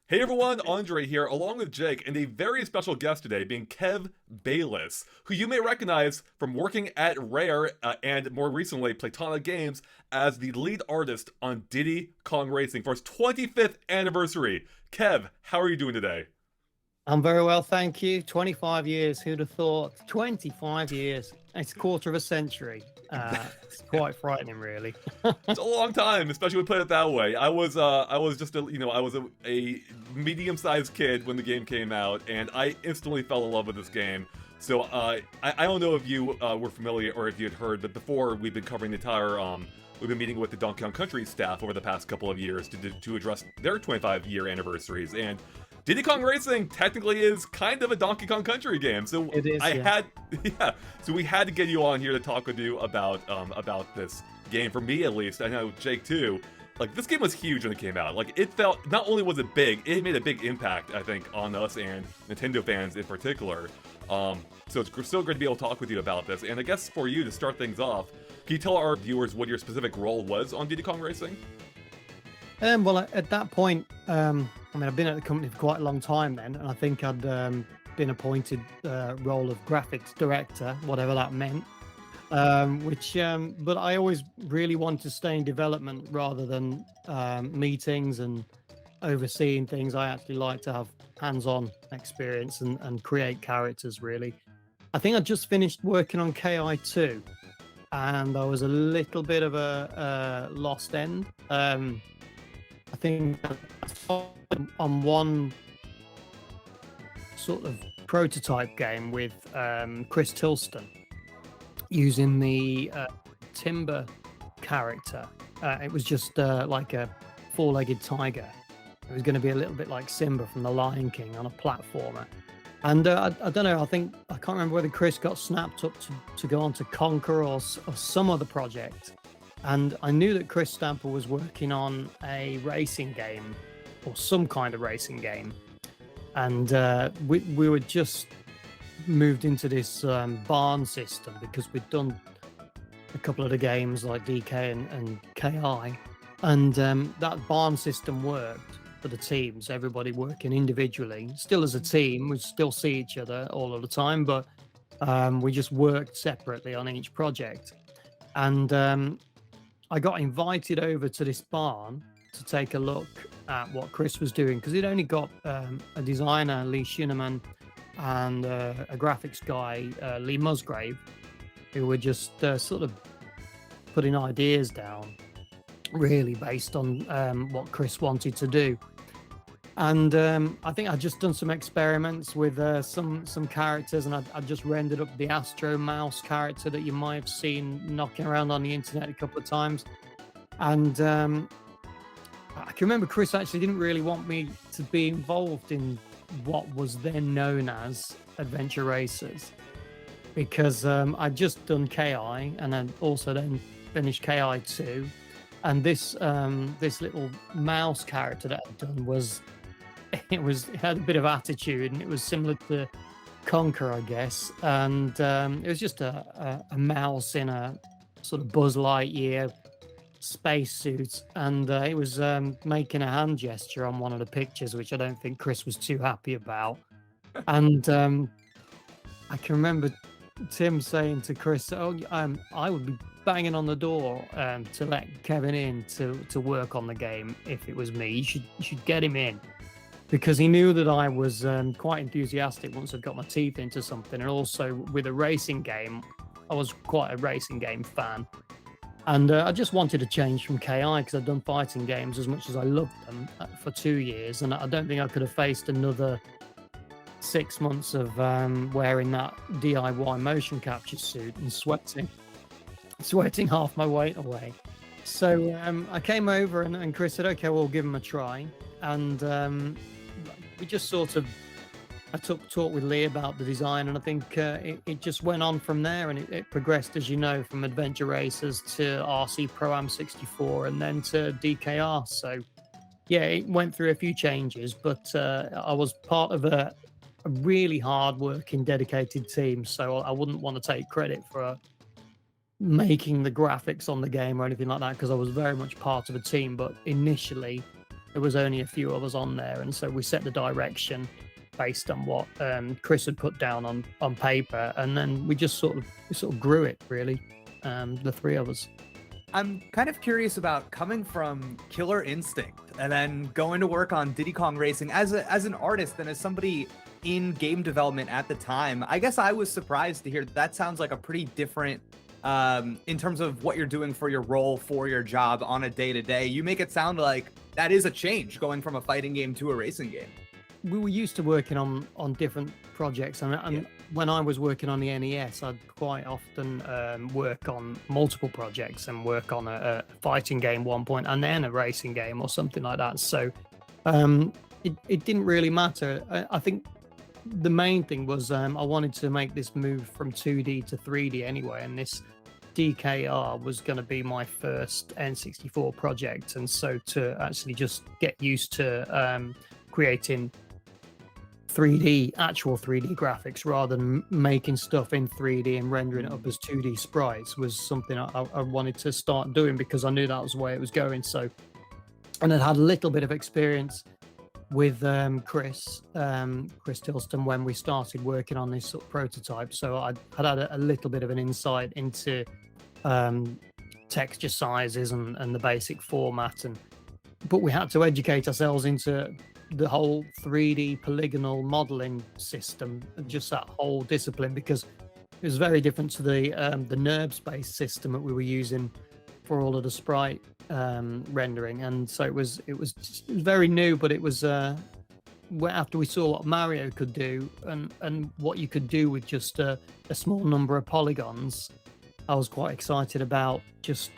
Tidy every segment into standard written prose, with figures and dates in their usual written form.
Hey everyone, Andre here, along with Jake, and a very special guest today being Kev Bayliss, who you may recognize from working at Rare and more recently Playtonic Games as the lead artist on Diddy Kong Racing for its 25th anniversary. Kev, how are you doing today? I'm very well, thank you. 25 years, who'd have thought? 25 years. It's a quarter of a century. It's quite frightening, really. It's a long time, especially when we put it that way. I was just a medium-sized kid when the game came out, and I instantly fell in love with this game. So I don't know if you were familiar or if you had heard, but before we've been covering the entire we've been meeting with the Donkey Kong Country staff over the past couple of years to address their 25-year anniversaries, and Diddy Kong Racing technically is kind of a Donkey Kong Country game, so It is, I yeah. had, yeah, so we had to get you on here to talk with you about this game. For me, at least, I know Jake too. Like, this game was huge when it came out. Like, it felt, not only was it big, it made a big impact, I think, on us and Nintendo fans in particular. So it's so great to be able to talk with you about this. And I guess for you to start things off, can you tell our viewers what your specific role was on Diddy Kong Racing? Well, at that point, I mean, I've been at the company for quite a long time then, and I think I'd been appointed role of graphics director, whatever that meant. But I always really wanted to stay in development rather than meetings and overseeing things. I actually like to have hands-on experience and create characters, really. I think I just finished working on KI2, and I was a little bit of a lost end. I think I started on one sort of prototype game with Chris Tilston using the Timber character. It was just like a four-legged tiger. It was going to be a little bit like Simba from The Lion King on a platformer. And I don't know, I can't remember whether Chris got snapped up to go on to Conquer or some other project. And I knew that Chris Stamper was working on a racing game or some kind of racing game. And we were just moved into this barn system because we'd done a couple of the games like DK and KI. And that barn system worked for the teams, everybody working individually. Still as a team, we still see each other all of the time, but we just worked separately on each project. And I got invited over to this barn to take a look at what Chris was doing because he'd only got a designer, Lee Shinneman, and a graphics guy, Lee Musgrave, who were just sort of putting ideas down, really based on what Chris wanted to do. And I think I'd just done some experiments with some characters, and I just rendered up the Astro Mouse character that you might have seen knocking around on the internet a couple of times. And I can remember Chris actually didn't really want me to be involved in what was then known as Adventure Racers because I'd just done KI and then also then finished KI2. And this little mouse character that I'd done it had a bit of attitude, and it was similar to Conquer, I guess. And it was just a mouse in a sort of Buzz Lightyear spacesuit, and it was making a hand gesture on one of the pictures, which I don't think Chris was too happy about. And I can remember Tim saying to Chris, "Oh, I would be banging on the door to let Kevin in to work on the game if it was me. You should get him in." Because he knew that I was quite enthusiastic once I'd got my teeth into something. And also with a racing game, I was quite a racing game fan. And I just wanted to change from KI because I'd done fighting games as much as I loved them for 2 years. And I don't think I could have faced another 6 months of wearing that DIY motion capture suit and sweating half my weight away. So I came over and Chris said, "Okay, we'll give him a try." And we just sort of, I took talk with Lee about the design, and I think it just went on from there, and it progressed, as you know, from Adventure Racers to RC Pro-Am 64 and then to DKR. So yeah, it went through a few changes, but I was part of a really hard-working, dedicated team, so I wouldn't want to take credit for making the graphics on the game or anything like that because I was very much part of a team. But initially, there was only a few of us on there, and so we set the direction based on what Chris had put down on paper, and then we sort of grew it really, the three of us. I'm kind of curious about coming from Killer Instinct and then going to work on Diddy Kong Racing as an artist and as somebody in game development at the time. I guess I was surprised to hear that sounds like a pretty different in terms of what you're doing for your role, for your job on a day-to-day. You make it sound like that is a change going from a fighting game to a racing game. We were used to working on different projects, and when I was working on the NES, I'd quite often work on multiple projects and work on a fighting game one point and then a racing game or something like that. So it didn't really matter. I think the main thing was I wanted to make this move from 2D to 3D anyway, and this DKR was going to be my first N64 project, and so to actually just get used to creating actual 3D graphics rather than making stuff in 3D and rendering it up as 2D sprites was something I wanted to start doing, because I knew that was the way it was going. So, and I'd had a little bit of experience with Chris Tilston when we started working on this sort of prototype. So I'd had a little bit of an insight into texture sizes and the basic format, but we had to educate ourselves into the whole 3D polygonal modeling system, just that whole discipline, because it was very different to the NURBS-based system that we were using for all of the sprite rendering, and so it was very new. But it was after we saw what Mario could do and what you could do with just a small number of polygons, I was quite excited about just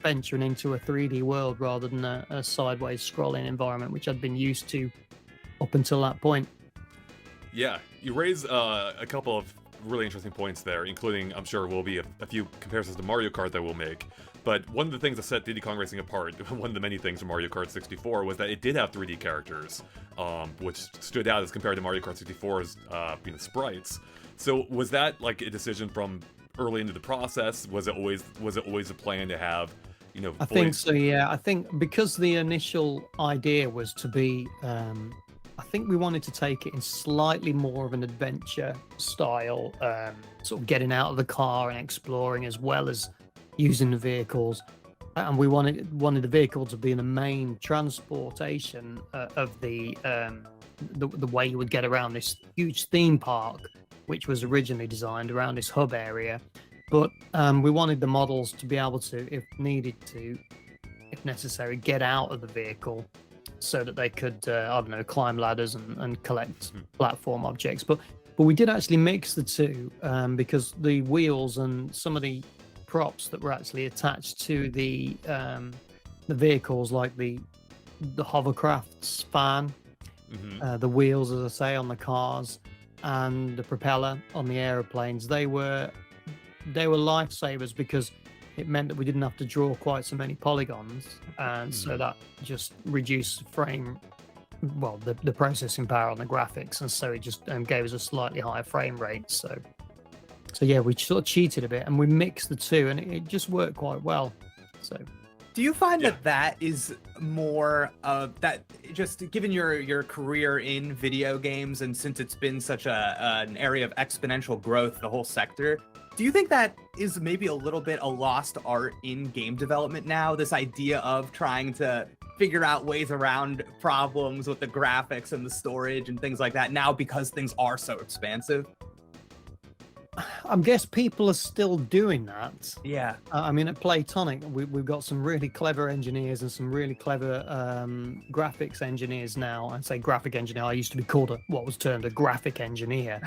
venturing into a 3D world rather than a sideways scrolling environment, which I'd been used to up until that point. Yeah, you raise a couple of really interesting points there, including, I'm sure, will be a few comparisons to Mario Kart that we'll make. But one of the things that set Diddy Kong Racing apart, one of the many things from Mario Kart 64, was that it did have 3D characters, which stood out as compared to Mario Kart 64's sprites. So was that like a decision from early into the process? Was it always a plan to have, I think so, yeah. I think because the initial idea was to be I think we wanted to take it in slightly more of an adventure style, sort of getting out of the car and exploring as well as using the vehicles, and we wanted the vehicle to be the main transportation of the way you would get around this huge theme park, which was originally designed around this hub area. But we wanted the models to be able to, if necessary, get out of the vehicle so that they could, climb ladders and collect platform objects. But we did actually mix the two, because the wheels and some of the props that were actually attached to the vehicles, like the Hovercrafts fan, the wheels, as I say, on the cars, and the propeller on the aeroplanes, they were lifesavers, because it meant that we didn't have to draw quite so many polygons, and so that just reduced the processing power on the graphics, and so it just gave us a slightly higher frame rate. So yeah, we sort of cheated a bit and we mixed the two, and it just worked quite well. So do you find that is more that, just given your career in video games, and since it's been such an area of exponential growth, the whole sector, do you think that is maybe a little bit a lost art in game development now? This idea of trying to figure out ways around problems with the graphics and the storage and things like that now, because things are so expansive? I guess people are still doing that. Yeah. I mean, at Playtonic, we've got some really clever engineers and some really clever graphics engineers now. I say graphic engineer. I used to be called what was termed a graphic engineer.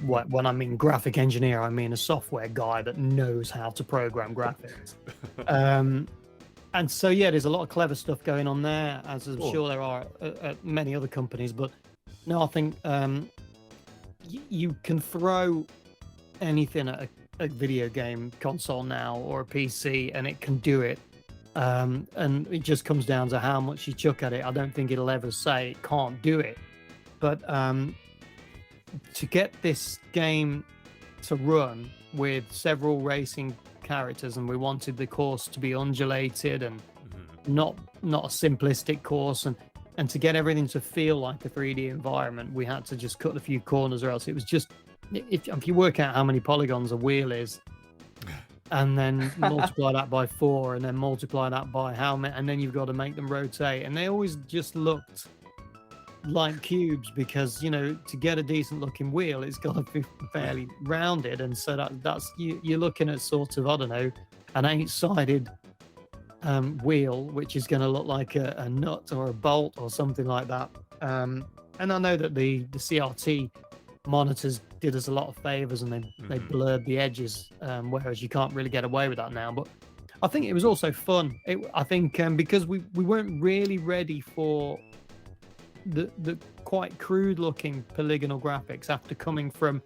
When I mean graphic engineer, I mean a software guy that knows how to program graphics. And so, yeah, there's a lot of clever stuff going on there, as I'm sure there are at many other companies. But no, I think you can throw anything at a video game console now or a PC, and it can do it, and it just comes down to how much you chuck at it. I don't think it'll ever say it can't do it, but to get this game to run with several racing characters, and we wanted the course to be undulated and not a simplistic course, and And to get everything to feel like a 3D environment, we had to just cut a few corners, or else it was just, if you work out how many polygons a wheel is, and then multiply that by 4, and then multiply that by how many, and then you've got to make them rotate. And they always just looked like cubes, because, you know, to get a decent looking wheel, it's got to be fairly rounded. And so that's you're looking at sort of, I don't know, an 8-sided wheel, which is going to look like a nut or a bolt or something like that. And I know that the CRT monitors did us a lot of favors, and they blurred the edges, whereas you can't really get away with that now. But I think it was also fun. I think because we weren't really ready for the quite crude looking polygonal graphics after coming from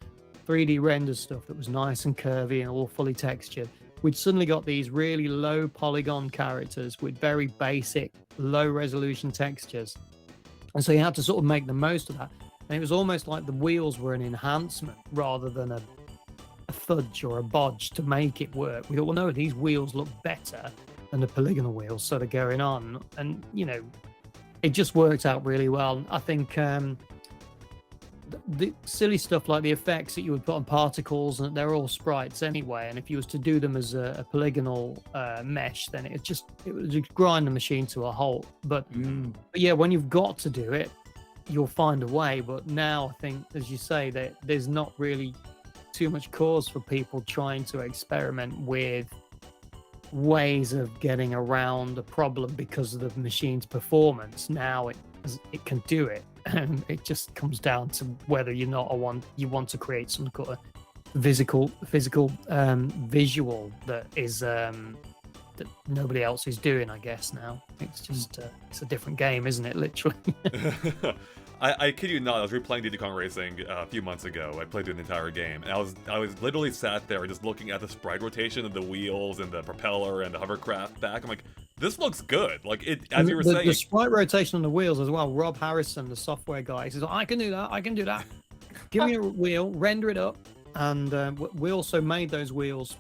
3D render stuff that was nice and curvy and all fully textured. We'd suddenly got these really low polygon characters with very basic low resolution textures, and so you had to sort of make the most of that. And it was almost like the wheels were an enhancement rather than a fudge or a bodge to make it work. We thought, well, no, these wheels look better than the polygonal wheels, so they're going on. And, you know, it just worked out really well. I think the silly stuff like the effects that you would put on particles, and they're all sprites anyway. And if you was to do them as a polygonal mesh, then it would just grind the machine to a halt. But yeah, when you've got to do it, you'll find a way. But now I think, as you say, that there's not really too much cause for people trying to experiment with ways of getting around a problem because of the machine's performance. Now it can do it, and it just comes down to whether you want to create some kind of physical visual that is that nobody else is doing. I guess now it's just it's a different game, isn't it? Literally. I kid you not, I was replaying Diddy Kong Racing a few months ago. I played through the entire game, and I was literally sat there just looking at the sprite rotation of the wheels and the propeller and the hovercraft back. I'm like, this looks good. Like, it, as you were saying, the sprite rotation on the wheels as well. Rob Harrison, the software guy, he says, I can do that. Give me a wheel, render it up. And we also made those wheels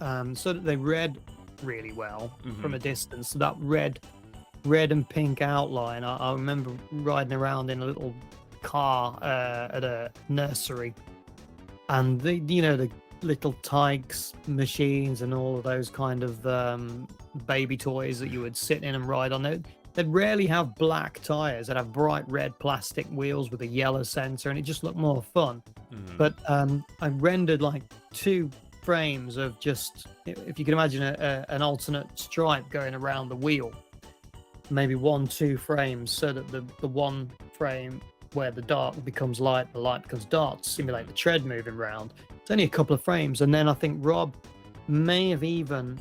so that they read really well from a distance. So that red and pink outline. I remember riding around in a little car at a nursery, and the little Tykes machines and all of those kind of baby toys that you would sit in and ride on. They'd rarely have black tires. They'd have bright red plastic wheels with a yellow center, and it just looked more fun. But I rendered like 2 frames of just, if you can imagine an alternate stripe going around the wheel, maybe 1-2 frames, so that the one frame where the dark becomes light, the light becomes dark, to simulate the tread moving around. It's only a couple of frames, and then I think Rob may have even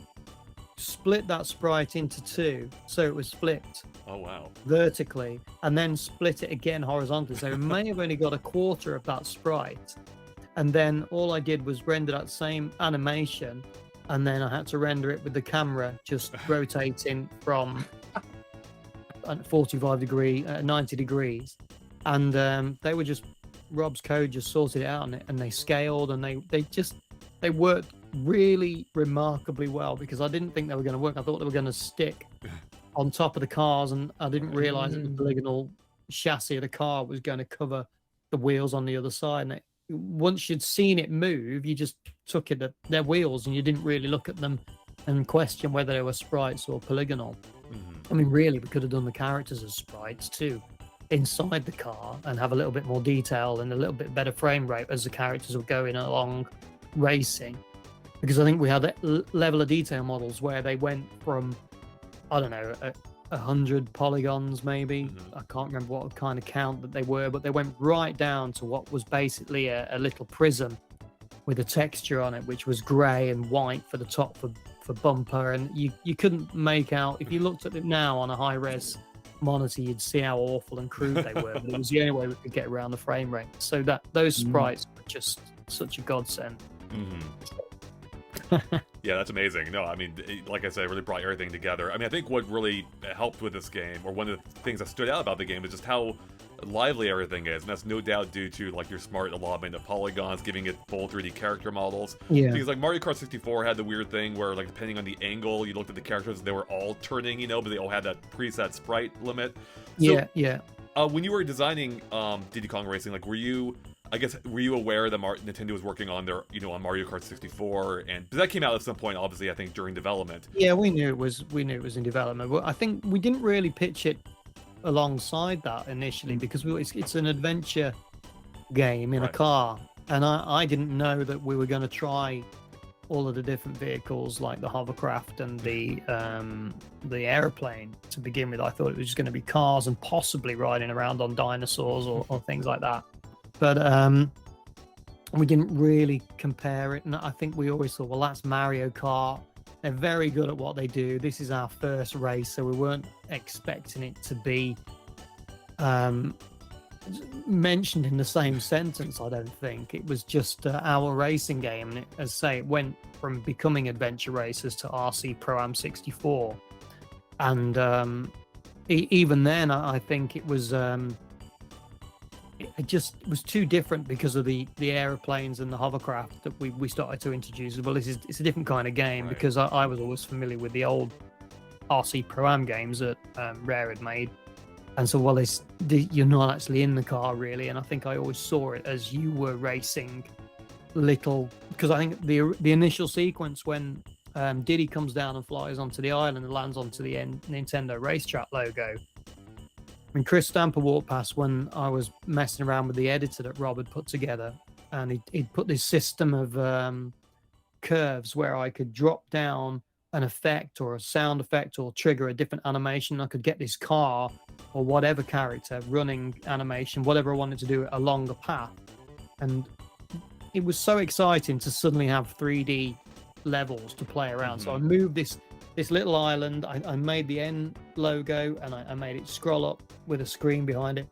split that sprite into 2, so it was flipped. Oh wow! Vertically, and then split it again horizontally. So it may have only got a quarter of that sprite, and then all I did was render that same animation, and then I had to render it with the camera just rotating from 90 degrees, and they were just, Rob's code just sorted it out, and they scaled, and they worked really remarkably well, because I didn't think they were going to work. I thought they were going to stick on top of the cars, and I didn't realize that the polygonal chassis of the car was going to cover the wheels on the other side. And once you'd seen it move, you just took it at their wheels, and you didn't really look at them and question whether they were sprites or polygonal. I mean, really, we could have done the characters as sprites too, inside the car, and have a little bit more detail and a little bit better frame rate as the characters were going along racing. Because I think we had a level of detail models where they went from, I don't know, 100 polygons maybe. I can't remember what kind of count that they were, but they went right down to what was basically a little prism with a texture on it, which was grey and white for the top for bumper. And you couldn't make out, if you looked at it now on a high-res monitor, you'd see how awful and crude they were, but it was the only way we could get around the frame rate. So those sprites were just such a godsend. Yeah, that's amazing. No, I mean, like I said, it really brought everything together. I mean, I think what really helped with this game, or one of the things that stood out about the game, is just how lively everything is, and that's no doubt due to like your smart allotment of polygons, giving it full 3D character models. Yeah. Because like Mario Kart 64 had the weird thing where, like, depending on the angle you looked at the characters, they were all turning, but they all had that preset sprite limit. Yeah. When you were designing Diddy Kong Racing, like, were you aware that Nintendo was working on their, on Mario Kart 64, and that came out at some point, obviously, I think during development. Yeah, we knew it was in development, but I think we didn't really pitch it alongside that initially because it's an adventure game in a car, and I didn't know that we were going to try all of the different vehicles like the hovercraft and the airplane to begin with. I thought it was just going to be cars and possibly riding around on dinosaurs or things like that, but we didn't really compare it. And I think we always thought, well, that's Mario Kart, they're very good at what they do, this is our first race, so we weren't expecting it to be mentioned in the same sentence. I don't think it was just our racing game, and as I say, it went from becoming adventure racers to RC Pro-Am 64, and even then I think it was it just was too different because of the aeroplanes and the hovercraft that we started to introduce. Well, it's a different kind of game, because I was always familiar with the old RC Pro-Am games that Rare had made. And so, well, you're not actually in the car really, and I think I always saw it as you were racing little, because I think the initial sequence when Diddy comes down and flies onto the island and lands onto the Nintendo Racetrack logo. I mean, Chris Stamper walked past when I was messing around with the editor that Rob had put together, and he'd put this system of curves where I could drop down an effect or a sound effect or trigger a different animation. I could get this car or whatever character running animation, whatever I wanted to do, along a path. And it was so exciting to suddenly have 3D levels to play around. So I moved this little island, I made the N logo, and I made it scroll up with a screen behind it.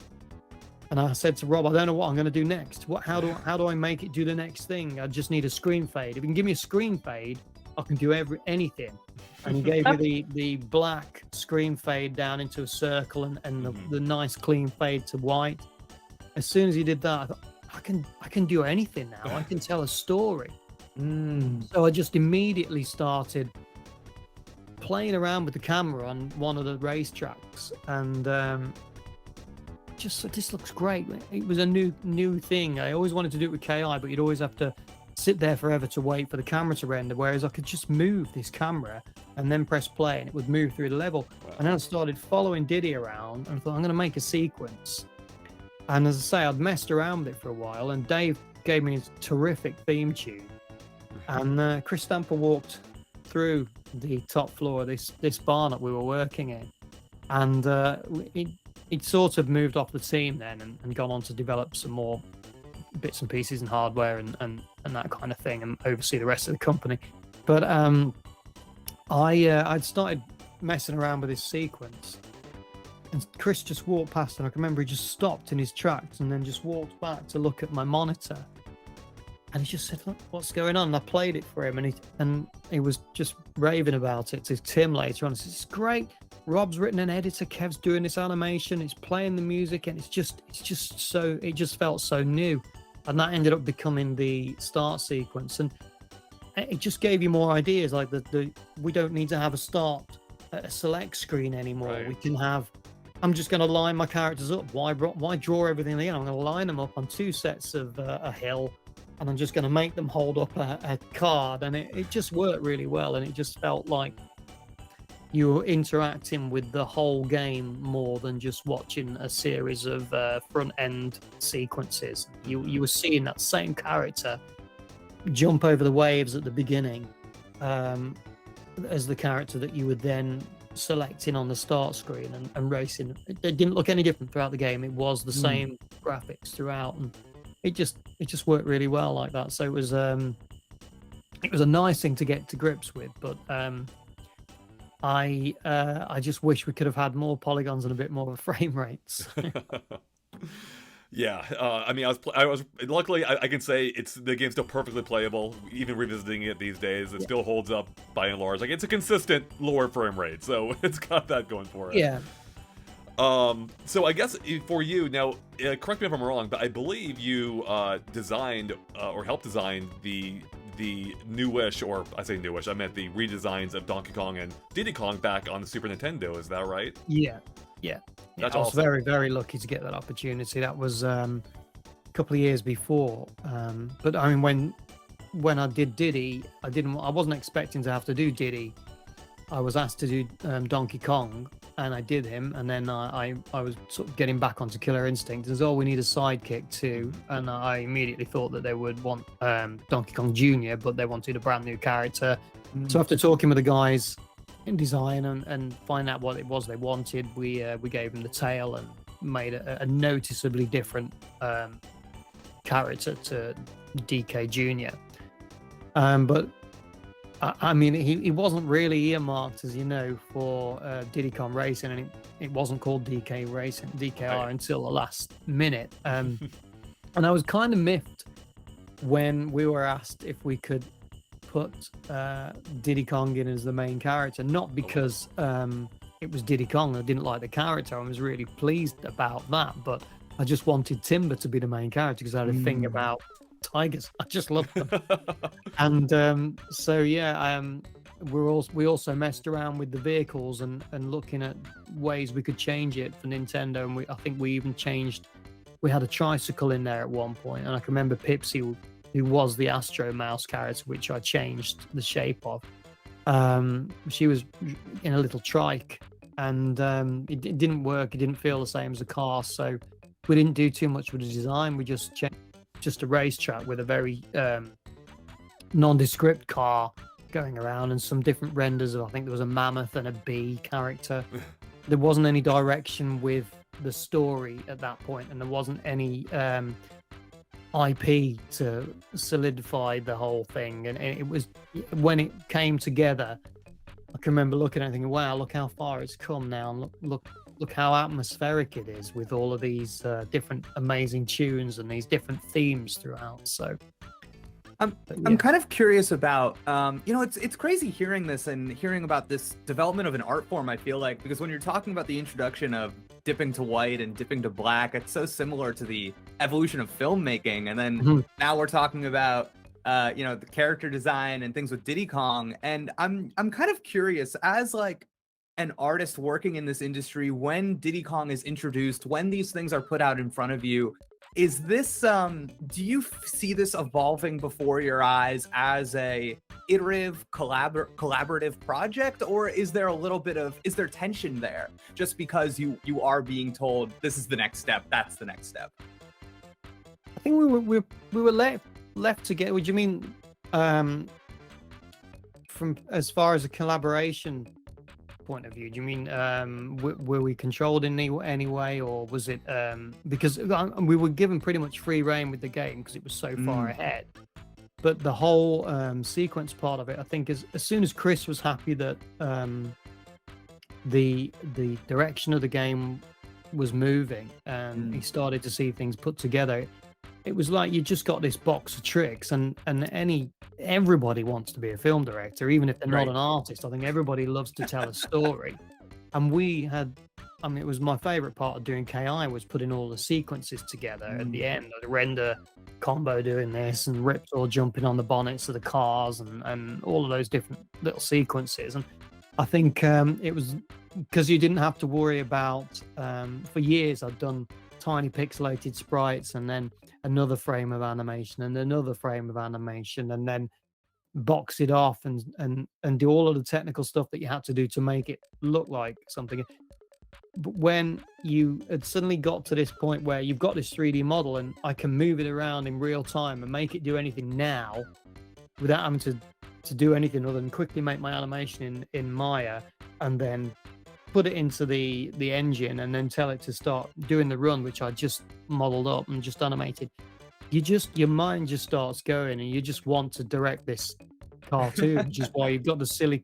And I said to Rob, I don't know what I'm going to do next. How do I make it do the next thing? I just need a screen fade. If you can give me a screen fade, I can do anything. And he gave me the black screen fade down into a circle and the nice clean fade to white. As soon as he did that, I thought, I can do anything now. I can tell a story. So I just immediately started playing around with the camera on one of the racetracks, and this looks great. It was a new thing. I always wanted to do it with KI, but you'd always have to sit there forever to wait for the camera to render, whereas I could just move this camera and then press play and it would move through the level. And then I started following Diddy around and I thought, I'm going to make a sequence. And as I say, I'd messed around with it for a while, and Dave gave me his terrific theme tune, and Chris Stamper walked through the top floor of this barn that we were working in, and it sort of moved off the team then and gone on to develop some more bits and pieces and hardware and that kind of thing, and oversee the rest of the company. But I'd started messing around with this sequence, and Chris just walked past, and I can remember he just stopped in his tracks and then just walked back to look at my monitor, and he just said, "Look, what's going on?" And I played it for him, and he was just raving about it to Tim later on. He said, "It's great. Rob's written an editor, Kev's doing this animation, it's playing the music, and it just felt so new." And that ended up becoming the start sequence, and it just gave you more ideas. Like we don't need to have a select screen anymore. Right. We can have. I'm just going to line my characters up. Why draw everything in? I'm going to line them up on two sets of a hill, and I'm just going to make them hold up a card, and it just worked really well, and it just felt like you were interacting with the whole game more than just watching a series of front-end sequences. You were seeing that same character jump over the waves at the beginning as the character that you were then selecting on the start screen and racing. It didn't look any different throughout the game. It was the same graphics throughout, and it just worked really well like that. So it was a nice thing to get to grips with, but I just wish we could have had more polygons and a bit more frame rates. Yeah, I mean, I was luckily I can say the game's still perfectly playable. Even revisiting it these days, it still holds up by and large. Like, it's a consistent lower frame rate, so it's got that going for it. Yeah. So I guess for you now, correct me if I'm wrong, but I believe you designed or helped design the newish, or I say newish, I meant the redesigns of Donkey Kong and Diddy Kong back on the Super Nintendo. Is that right? Yeah. Yeah, That's I was awesome. very, very lucky to get that opportunity. That was a couple of years before. But I mean, when I did Diddy, I wasn't expecting to have to do Diddy. I was asked to do Donkey Kong, and I did him. And then I was sort of getting back onto Killer Instinct. And oh, we need a sidekick too. And I immediately thought that they would want Donkey Kong Jr., but they wanted a brand new character. So after talking with the guys in design and find out what it was they wanted, we gave them the tail and made a noticeably different character to DK Jr. But I mean, he wasn't really earmarked, as you know, for Diddy Kong Racing, and it wasn't called DKR until the last minute. And I was kind of miffed when we were asked if we could put Diddy Kong in as the main character, not because it was Diddy Kong. I didn't like the character. I was really pleased about that, but I just wanted Timber to be the main character because I had a thing about tigers. I just loved them. And so yeah, we also messed around with the vehicles and looking at ways we could change it for Nintendo, and I think we even changed. We had a tricycle in there at one point, and I can remember Pipsy, who was the Astro Mouse character, which I changed the shape of. She was in a little trike, and it didn't work. It didn't feel the same as a car, so we didn't do too much with the design. We just changed just a racetrack with a very nondescript car going around and some different renders of, I think there was a mammoth and a bee character. There wasn't any direction with the story at that point, and there wasn't any IP to solidify the whole thing. And it was, when it came together, I can remember looking at it and thinking, wow, look how far it's come now, and look how atmospheric it is with all of these different amazing tunes and these different themes throughout. So I'm kind of curious about it's crazy hearing this and hearing about this development of an art form. I feel like, because when you're talking about the introduction of dipping to white and dipping to black, it's so similar to the evolution of filmmaking. And then now we're talking about the character design and things with Diddy Kong. And I'm kind of curious, as like an artist working in this industry, when Diddy Kong is introduced, when these things are put out in front of you, is this do you see this evolving before your eyes as a iterative collaborative project, or is there a little bit of, is there tension there just because you are being told this is the next step, that's the next step? I think we were left to get. Would you mean from as far as a collaboration point of view? Do you mean were we controlled in any way, or was it because we were given pretty much free reign with the game because it was so far ahead? But the whole sequence part of it, I think, is as soon as Chris was happy that the direction of the game was moving and he started to see things put together, it was like you just got this box of tricks, and everybody wants to be a film director, even if they're not an artist. I think everybody loves to tell a story. And we had, I mean, it was my favorite part of doing KI was putting all the sequences together at the end, the render combo doing this, and Riptor jumping on the bonnets of the cars, and all of those different little sequences. And I think it was because you didn't have to worry about, for years I'd done tiny pixelated sprites and then another frame of animation and another frame of animation, and then box it off and do all of the technical stuff that you had to do to make it look like something. But when you had suddenly got to this point where you've got this 3D model and I can move it around in real time and make it do anything now without having to do anything other than quickly make my animation in Maya and then put it into the engine and then tell it to start doing the run, which I just modeled up and just animated, your mind just starts going and you just want to direct this cartoon, which is why you've got the silly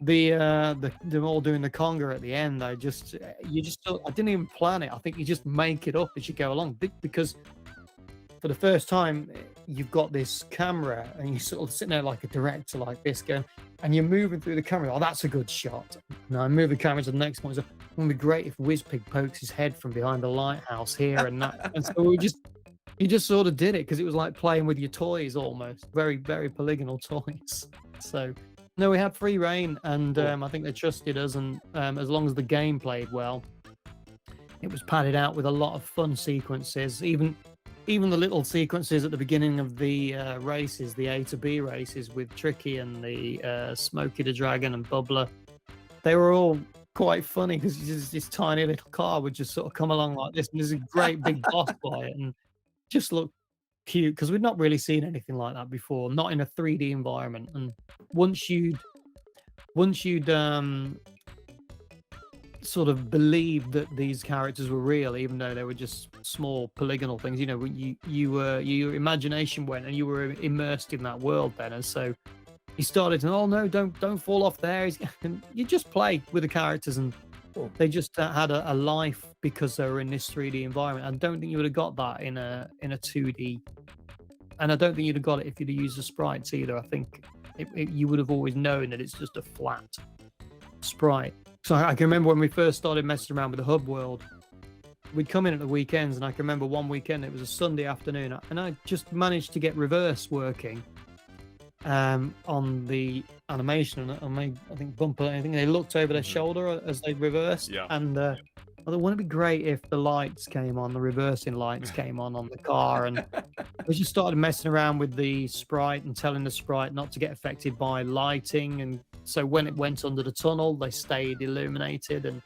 them all doing the conga at the end. I didn't even plan it. I think you just make it up as you go along, because for the first time you've got this camera and you sort of sitting there like a director like this going, and you're moving through the camera. Oh, that's a good shot. Now I move the camera to the next one. So it would be great if Whizpig pokes his head from behind the lighthouse here and that. And so you just sort of did it because it was like playing with your toys almost. Very, very polygonal toys. So no, we had free reign, and I think they trusted us. And as long as the game played well, It was padded out with a lot of fun sequences, even the little sequences at the beginning of the races, the A to B races with Tricky and the Smokey the Dragon and Bubbler. They were all quite funny because this tiny little car would just sort of come along like this, and there's a great big boss fight, and just look cute because we'd not really seen anything like that before, not in a 3D environment. And once you'd sort of believed that these characters were real, even though they were just small polygonal things, your imagination went and you were immersed in that world then. And so you started to, oh no, don't fall off there. And you just play with the characters, and they just had a life because they were in this 3D environment. I don't think you would have got that in a 2D, and I don't think you'd have got it if you'd have used the sprites either. I think you would have always known that it's just a flat sprite. So I can remember when we first started messing around with the hub world, we'd come in at the weekends, and I can remember one weekend, it was a Sunday afternoon, and I just managed to get reverse working on the animation. And I think Bumper, I think they looked over their shoulder as they reversed. Yeah. And wouldn't it be great if the lights came on, the reversing lights came on the car, and we just started messing around with the sprite and telling the sprite not to get affected by lighting. And so when it went under the tunnel, they stayed illuminated, and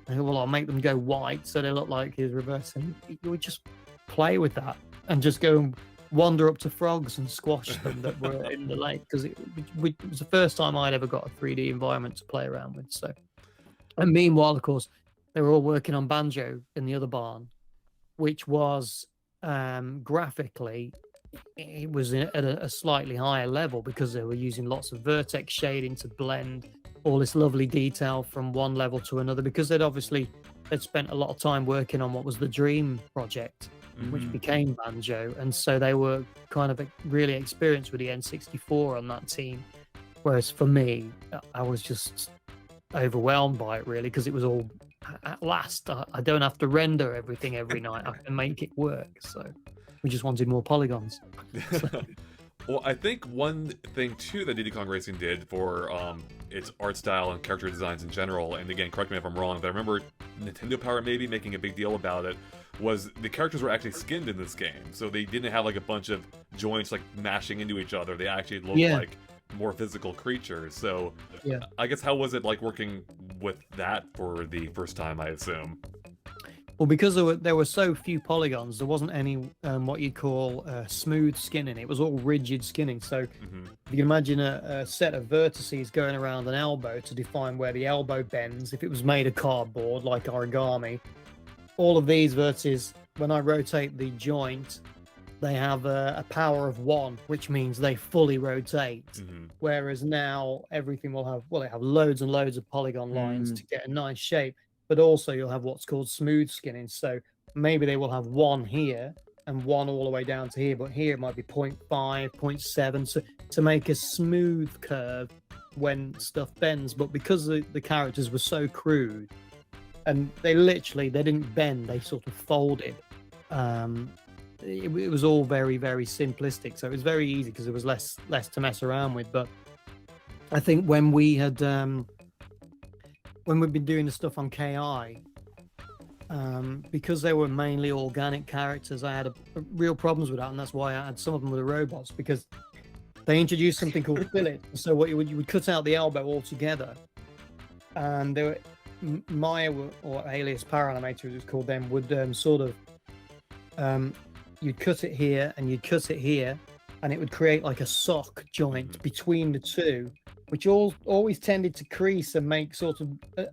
well, I'll make them go white so they look like he's reversing. You would just play with that and just go and wander up to frogs and squash them that were in the lake, because it was the first time I'd ever got a 3D environment to play around with. So, and meanwhile, of course, they were all working on Banjo in the other barn, which was graphically, it was at a slightly higher level because they were using lots of vertex shading to blend all this lovely detail from one level to another, because they'd spent a lot of time working on what was the Dream project, which became Banjo. And so they were kind of really experienced with the N64 on that team. Whereas for me, I was just overwhelmed by it, really, because it was all, at last, I don't have to render everything every night. I can make it work. So we just wanted more polygons. Well, I think one thing too that Diddy Kong Racing did for its art style and character designs in general, and again, correct me if I'm wrong, but I remember Nintendo Power maybe making a big deal about it, was the characters were actually skinned in this game. So they didn't have like a bunch of joints like mashing into each other. They actually looked like more physical creatures. So I guess how was it like working with that for the first time, I assume? Well, because there were so few polygons, there wasn't any what you'd call smooth skinning. It was all rigid skinning. So if you can imagine a set of vertices going around an elbow to define where the elbow bends, if it was made of cardboard like origami, all of these vertices, when I rotate the joint, they have a power of 1, which means they fully rotate. Whereas now everything will have, they have loads and loads of polygon lines to get a nice shape. But also you'll have what's called smooth skinning. So maybe they will have 1 here and 1 all the way down to here, but here it might be 0.5, 0.7, so to make a smooth curve when stuff bends. But because the characters were so crude, and they didn't bend, they sort of folded. It was all very, very simplistic. So it was very easy because there was less to mess around with. But I think when we've been doing the stuff on KI, because they were mainly organic characters, I had real problems with that, and that's why I had some of them with the robots, because they introduced something called fillet. So what you would cut out the elbow altogether, and they were Maya or Alias Power Animator, as it was called then, would you'd cut it here and you'd cut it here, and it would create like a sock joint between the two, which always tended to crease and make sort of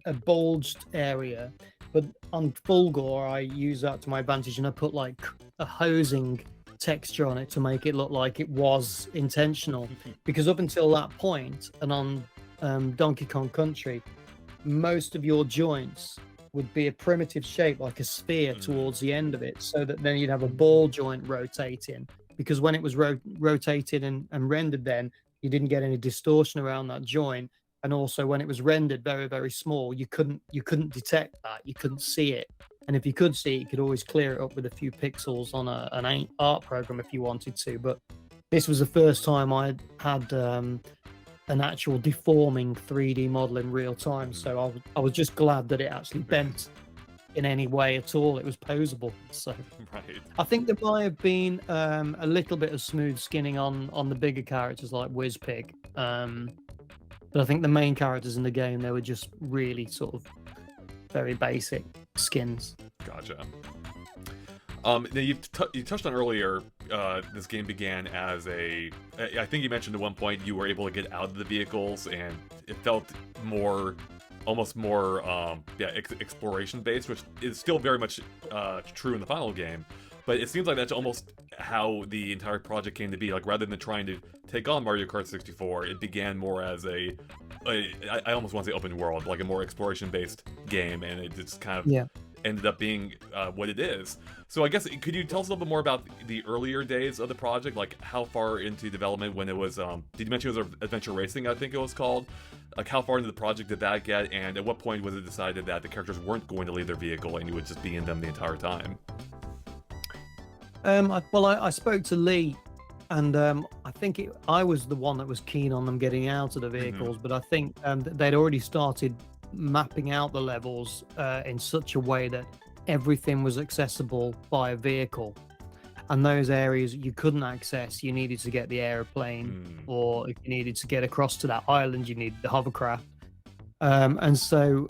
a bulged area. But on Fulgor, I use that to my advantage, and I put like a hosing texture on it to make it look like it was intentional. Because up until that point, and on Donkey Kong Country, most of your joints would be a primitive shape, like a sphere towards the end of it, so that then you'd have a ball joint rotating. Because when it was rotated and rendered, then you didn't get any distortion around that joint. And also when it was rendered very, very small, you couldn't detect that, you couldn't see it. And if you could see it, you could always clear it up with a few pixels on an art program if you wanted to. But this was the first time I had an actual deforming 3D model in real time. So I was just glad that it actually bent in any way at all. It was posable. So Right. I think there might have been a little bit of smooth skinning on the bigger characters like Wizpig. But I think the main characters in the game, they were just really sort of very basic skins. Gotcha. Now you touched on earlier, this game began as I think you mentioned at one point you were able to get out of the vehicles, and it felt almost more exploration based, which is still very much true in the final game. But it seems like that's almost how the entire project came to be. Like, rather than trying to take on Mario Kart 64, it began more as I almost want to say open world, like a more exploration-based game, and it just kind of ended up being what it is. So I guess, could you tell us a little bit more about the earlier days of the project? Like, how far into development when it was, did you mention it was Adventure Racing, I think it was called? Like, how far into the project did that get, and at what point was it decided that the characters weren't going to leave their vehicle and you would just be in them the entire time? I spoke to Lee, and I think I was the one that was keen on them getting out of the vehicles, but I think they'd already started mapping out the levels in such a way that everything was accessible by a vehicle. And those areas you couldn't access, you needed to get the aeroplane, or if you needed to get across to that island, you needed the hovercraft. And so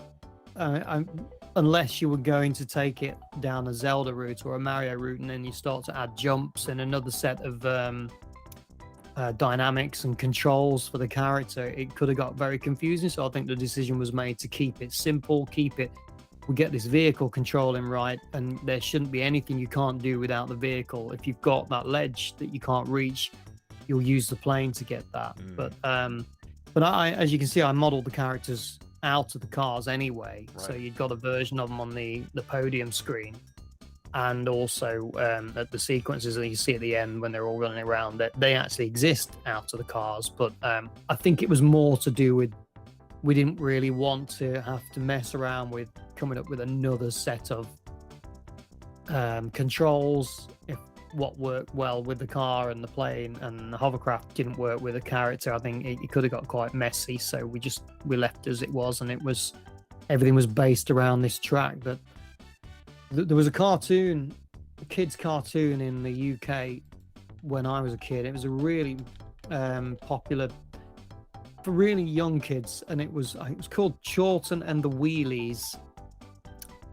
unless you were going to take it down a Zelda route or a Mario route, and then you start to add jumps and another set of dynamics and controls for the character, it could have got very confusing. So I think the decision was made to keep it simple, we get this vehicle controlling right, and there shouldn't be anything you can't do without the vehicle. If you've got that ledge that you can't reach, you'll use the plane to get that. But I, as you can see, I modeled the characters out of the cars anyway, so you've got a version of them on the podium screen, and also at the sequences that you see at the end when they're all running around, that they actually exist out of the cars. But I think it was more to do with, we didn't really want to have to mess around with coming up with another set of controls if what worked well with the car and the plane and the hovercraft didn't work with the character. I think it could have got quite messy, so we left as it was, and everything was based around this track. That there was a kids cartoon in the UK when I was a kid. It was a really popular for really young kids, and it was called Chorlton and the Wheelies.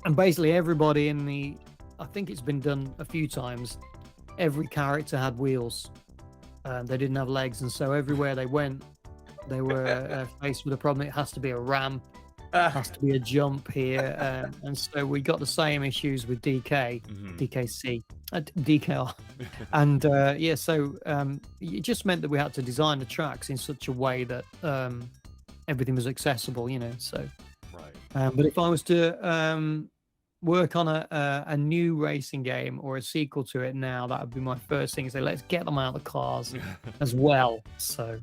And basically everybody I think it's been done a few times, every character had wheels. They didn't have legs, and so everywhere they went, they were faced with a problem. It has to be a ramp, has to be a jump here, and so we got the same issues with DKC, DKR, and so it just meant that we had to design the tracks in such a way that everything was accessible, So, but if I was to work on a new racing game or a sequel to it now, that would be my first thing. Say, let's get them out of the cars as well. So.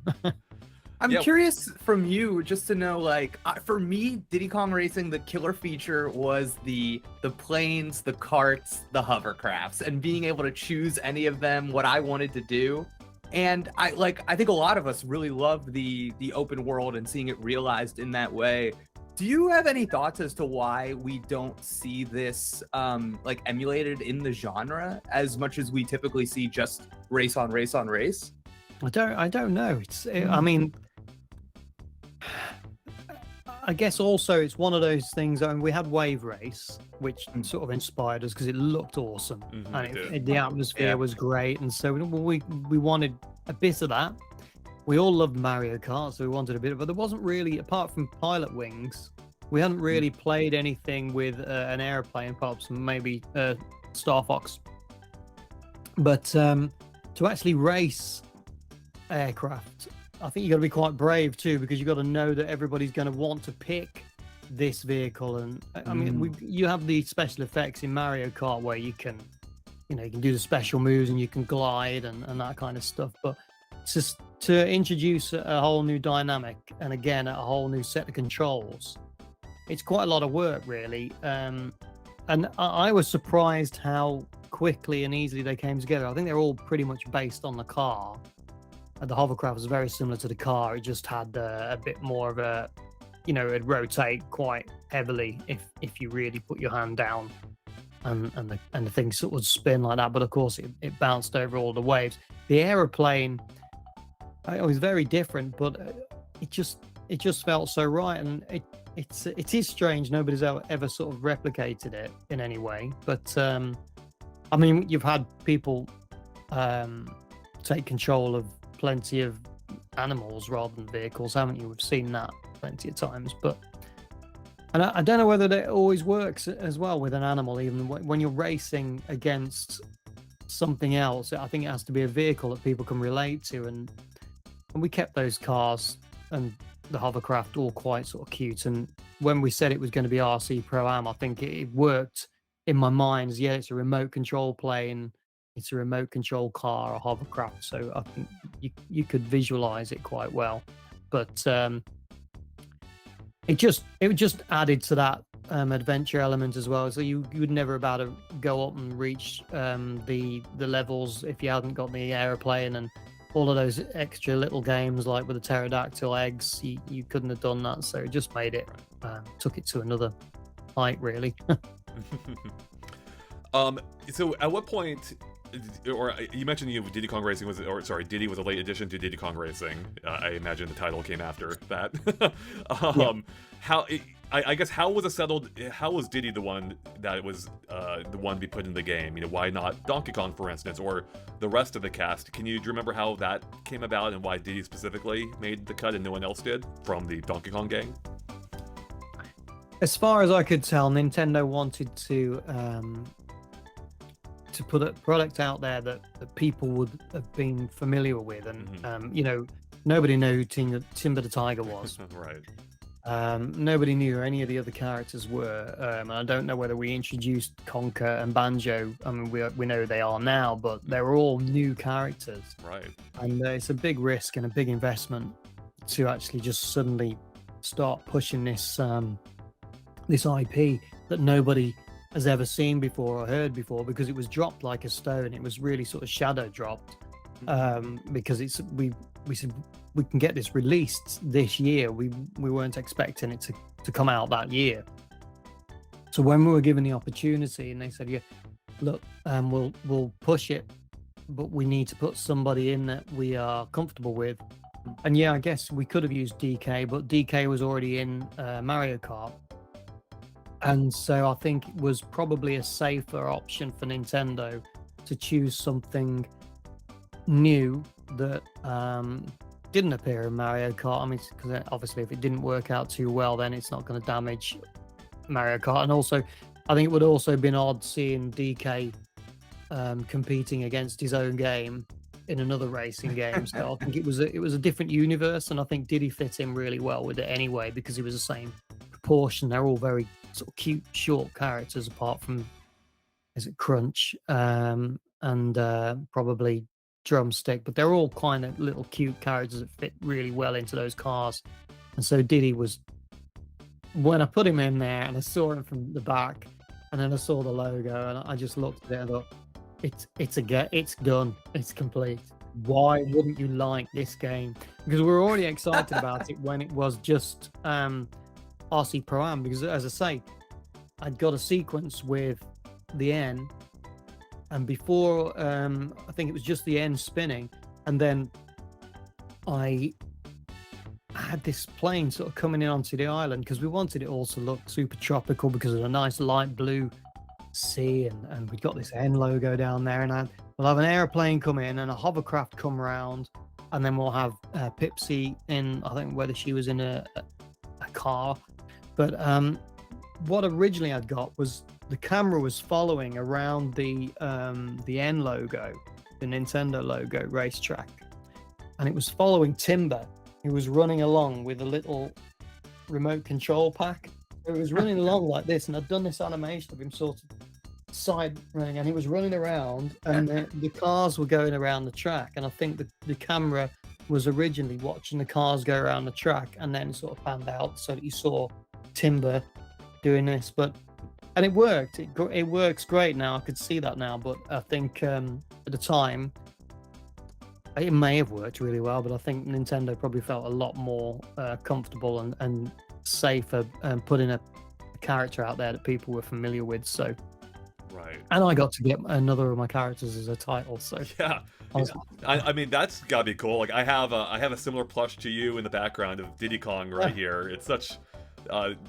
I'm curious from you just to know, like, for me, Diddy Kong Racing, the killer feature was the planes, the karts, the hovercrafts, and being able to choose any of them, what I wanted to do. And I think a lot of us really loved the open world and seeing it realized in that way. Do you have any thoughts as to why we don't see this emulated in the genre as much as we typically see just race on race on race? I don't know. I mean, I guess also it's one of those things. I mean, we had Wave Race, which sort of inspired us because it looked awesome, and the atmosphere was great, and so we wanted a bit of that. We all loved Mario Kart, so we wanted a bit of it. But there wasn't really, apart from Pilot Wings, we hadn't really played anything with an airplane, apart from maybe Starfox. But to actually race aircraft, I think you got to be quite brave too, because you got to know that everybody's going to want to pick this vehicle. And I mean, you have the special effects in Mario Kart where you can do the special moves and you can glide and that kind of stuff. But just to introduce a whole new dynamic and again a whole new set of controls, it's quite a lot of work, really. And I was surprised how quickly and easily they came together. I think they're all pretty much based on the car. The hovercraft was very similar to the car. It just had a bit more of a you know, it'd rotate quite heavily if you really put your hand down, and the thing sort of spin like that. But of course, it bounced over all the waves. The aeroplane, it was very different, but it just felt so right, and it is strange. Nobody's ever sort of replicated it in any way. But I mean, you've had people take control of plenty of animals rather than vehicles, haven't you? We've seen that plenty of times. But and I don't know whether that always works as well with an animal, even when you're racing against something else. I think it has to be a vehicle that people can relate to, and we kept those cars and the hovercraft all quite sort of cute. And when we said it was going to be RC Pro-Am, I think it worked in my mind as, yeah, it's a remote control plane, it's a remote control car, a hovercraft. So I think you could visualize it quite well. But it just added to that adventure element as well. So you would never about to go up and reach the levels if you hadn't got the aeroplane and all of those extra little games like with the pterodactyl eggs. You couldn't have done that. So it just made it, took it to another height, really. So at what point, or you mentioned Diddy Kong Racing Diddy was a late addition to Diddy Kong Racing. I imagine the title came after that. I guess how was it settled? How was Diddy the one that was the one to be put in the game? You know, why not Donkey Kong, for instance, or the rest of the cast? Can you remember how that came about and why Diddy specifically made the cut and no one else did from the Donkey Kong gang? As far as I could tell, Nintendo wanted to put a product out there that people would have been familiar with, and you know, nobody knew who Timber the Tiger was. Right. Nobody knew who any of the other characters were, and I don't know whether we introduced Conker and Banjo. I mean, we know who they are now, but they were all new characters. Right. And it's a big risk and a big investment to actually just suddenly start pushing this this IP that nobody has ever seen before or heard before, because it was dropped like a stone. It was really sort of shadow dropped, because we said we can get this released this year. We weren't expecting it to come out that year. So when we were given the opportunity and they said, yeah, look, we'll push it, but we need to put somebody in that we are comfortable with. And yeah, I guess we could have used DK, but DK was already in Mario Kart. And so I think it was probably a safer option for Nintendo to choose something new that didn't appear in Mario Kart. I mean, because obviously if it didn't work out too well, then it's not going to damage Mario Kart. And also, I think it would also have been odd seeing DK competing against his own game in another racing game. So I think it was a different universe, and I think Diddy fit in really well with it anyway, because he was the same proportion. They're all very sort of cute, short characters, apart from, is it Crunch and probably Drumstick, but they're all kind of little cute characters that fit really well into those cars. And so Diddy was, when I put him in there and I saw him from the back, and then I saw the logo, and I just looked at it and thought, it's done, it's complete. Why wouldn't you like this game? Because we were already excited about it when it was just RC Pro-Am, because as I say, I'd got a sequence with the N, and before I think it was just the N spinning, and then I had this plane sort of coming in onto the island, because we wanted it all to look super tropical because of the nice light blue sea, and we've got this N logo down there, and we'll have an airplane come in and a hovercraft come around, and then we'll have Pipsy in, I think whether she was in a car. But what originally I'd got was the camera was following around the N logo, the Nintendo logo racetrack, and it was following Timber, who was running along with a little remote control pack. It was running along like this, and I'd done this animation of him sort of side running, and he was running around, and the cars were going around the track, and I think the camera was originally watching the cars go around the track, and then sort of panned out so that you saw Timber doing this. And it worked. It works great now. I could see that now, but I think at the time it may have worked really well, but I think Nintendo probably felt a lot more comfortable and safer putting a character out there that people were familiar with. So, Right. and I got to get another of my characters as a title. So Yeah. I mean, that's gotta be cool. Like, I have a similar plush to you in the background of Diddy Kong right here. It's such.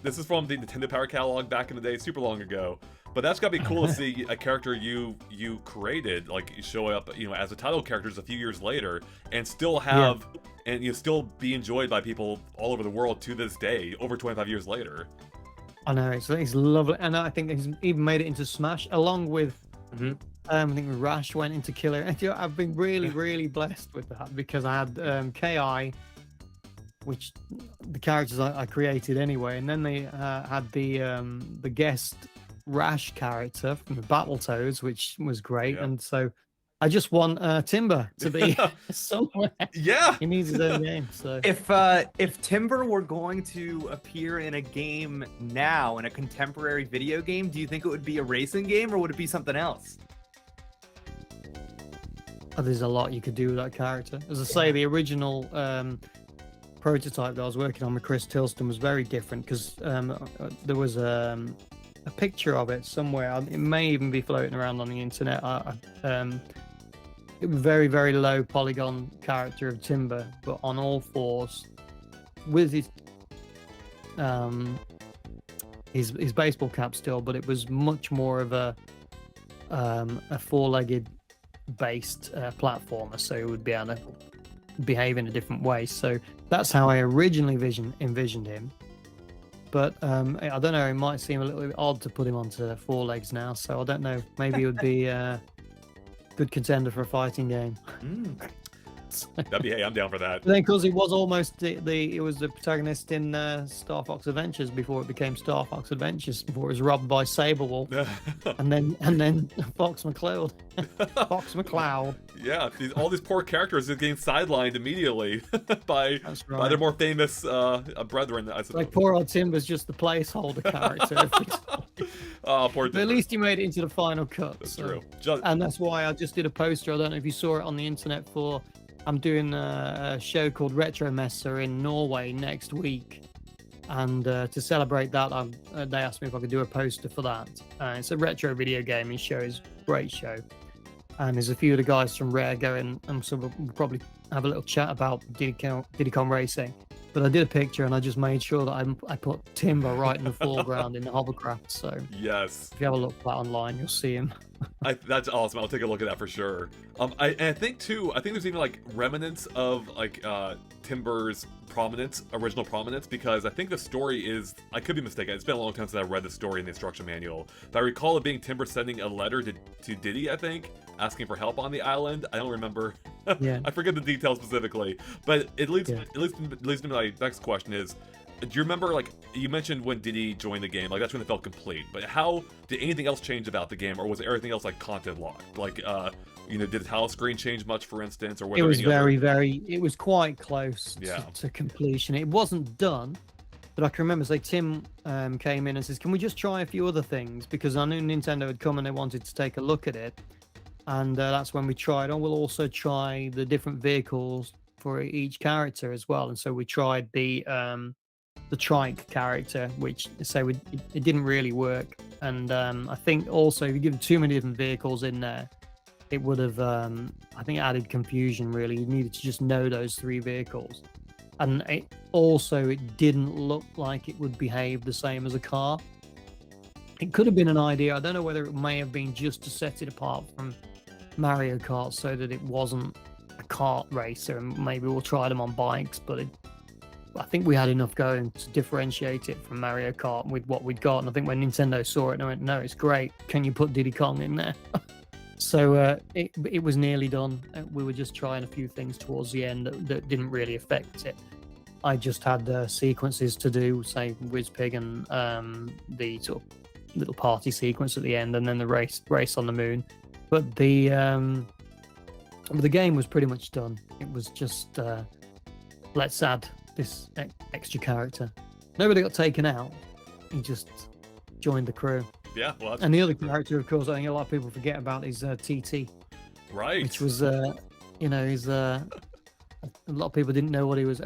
This is from the Nintendo Power catalog back in the day, super long ago. But that's gotta be cool to see a character you created, like, show up, as a title character a few years later, and still have, and still be enjoyed by people all over the world to this day, over 25 years later. I know, it's lovely, and I think he's even made it into Smash, along with, I think Rash went into Killer. And, I've been really, really blessed with that, because I had Ki, which the characters I created anyway, and then they had the guest Rash character from the Battletoads, which was great, and so I just want Timber to be somewhere. Yeah, he needs his own game. So if Timber were going to appear in a game now, in a contemporary video game, do you think it would be a racing game or would it be something else? There's a lot you could do with that character. As I say, the original prototype that I was working on with Chris Tilston was very different, because there was a picture of it somewhere. It may even be floating around on the internet. It was very, very low polygon character of Timber, but on all fours, with his baseball cap still, but it was much more of a four-legged based platformer, so it would be able to behave in a different way. So that's how I originally envisioned him. But I don't know, it might seem a little bit odd to put him onto four legs now, so I don't know, maybe it would be a good contender for a fighting game. That'd be, hey, I'm down for that. Then, because it was almost it was the protagonist in Starfox Adventures before it became Starfox Adventures, before it was robbed by Saberwolf, and then Fox McCloud. Fox McCloud. Yeah, all these poor characters are getting sidelined immediately by their more famous brethren, I suppose. Like poor old Timber's just the placeholder character. Oh, poor Timber. But at least he made it into the final cut. That's so. true. And that's why I just did a poster. I don't know if you saw it on the internet for. I'm doing a show called Retro Messer in Norway next week, and to celebrate that, they asked me if I could do a poster for that. It's a retro video gaming show. It's a great show, and there's a few of the guys from Rare going, and so we'll probably have a little chat about Diddy Kong Racing. But I did a picture, and I just made sure that I put Timber right in the foreground in the Hovercrafts. So yes, if you have a look at that online, you'll see him. That's awesome. I'll take a look at that for sure. I think there's even like remnants of like Timber's original prominence, because I think the story is, I could be mistaken, it's been a long time since I read the story in the instruction manual, but I recall it being Timber sending a letter to Diddy, I think, asking for help on the island. I don't remember. Yeah. I forget the details specifically, but it leads to my next question is, do you remember, like, you mentioned when Diddy joined the game, like, that's when it felt complete, but how did anything else change about the game, or was everything else, like, content locked? Like, did the title screen change much, for instance, or it was it was quite close to completion. It wasn't done, but I can remember, say, Tim came in and says, can we just try a few other things? Because I knew Nintendo had come and they wanted to take a look at it, and that's when we tried, we'll also try the different vehicles for each character as well. And so we tried the trike character, which it didn't really work, and I think also if you give too many different vehicles in there, it would have I think added confusion. Really, you needed to just know those three vehicles, and it didn't look like it would behave the same as a car. It could have been an idea, I don't know whether it may have been just to set it apart from Mario Kart so that it wasn't a kart racer, and maybe we'll try them on bikes, but I think we had enough going to differentiate it from Mario Kart with what we'd got. And I think when Nintendo saw it, they went, no, it's great. Can you put Diddy Kong in there? So it was nearly done. We were just trying a few things towards the end that didn't really affect it. I just had sequences to do, say, Whizpig and the sort of little party sequence at the end, and then the race on the moon. But the game was pretty much done. It was just, let's add this extra character. Nobody got taken out. He just joined the crew. Yeah, well, and the other character, of course, I think a lot of people forget about is TT. Right. Which was, he's a lot of people didn't know what he was.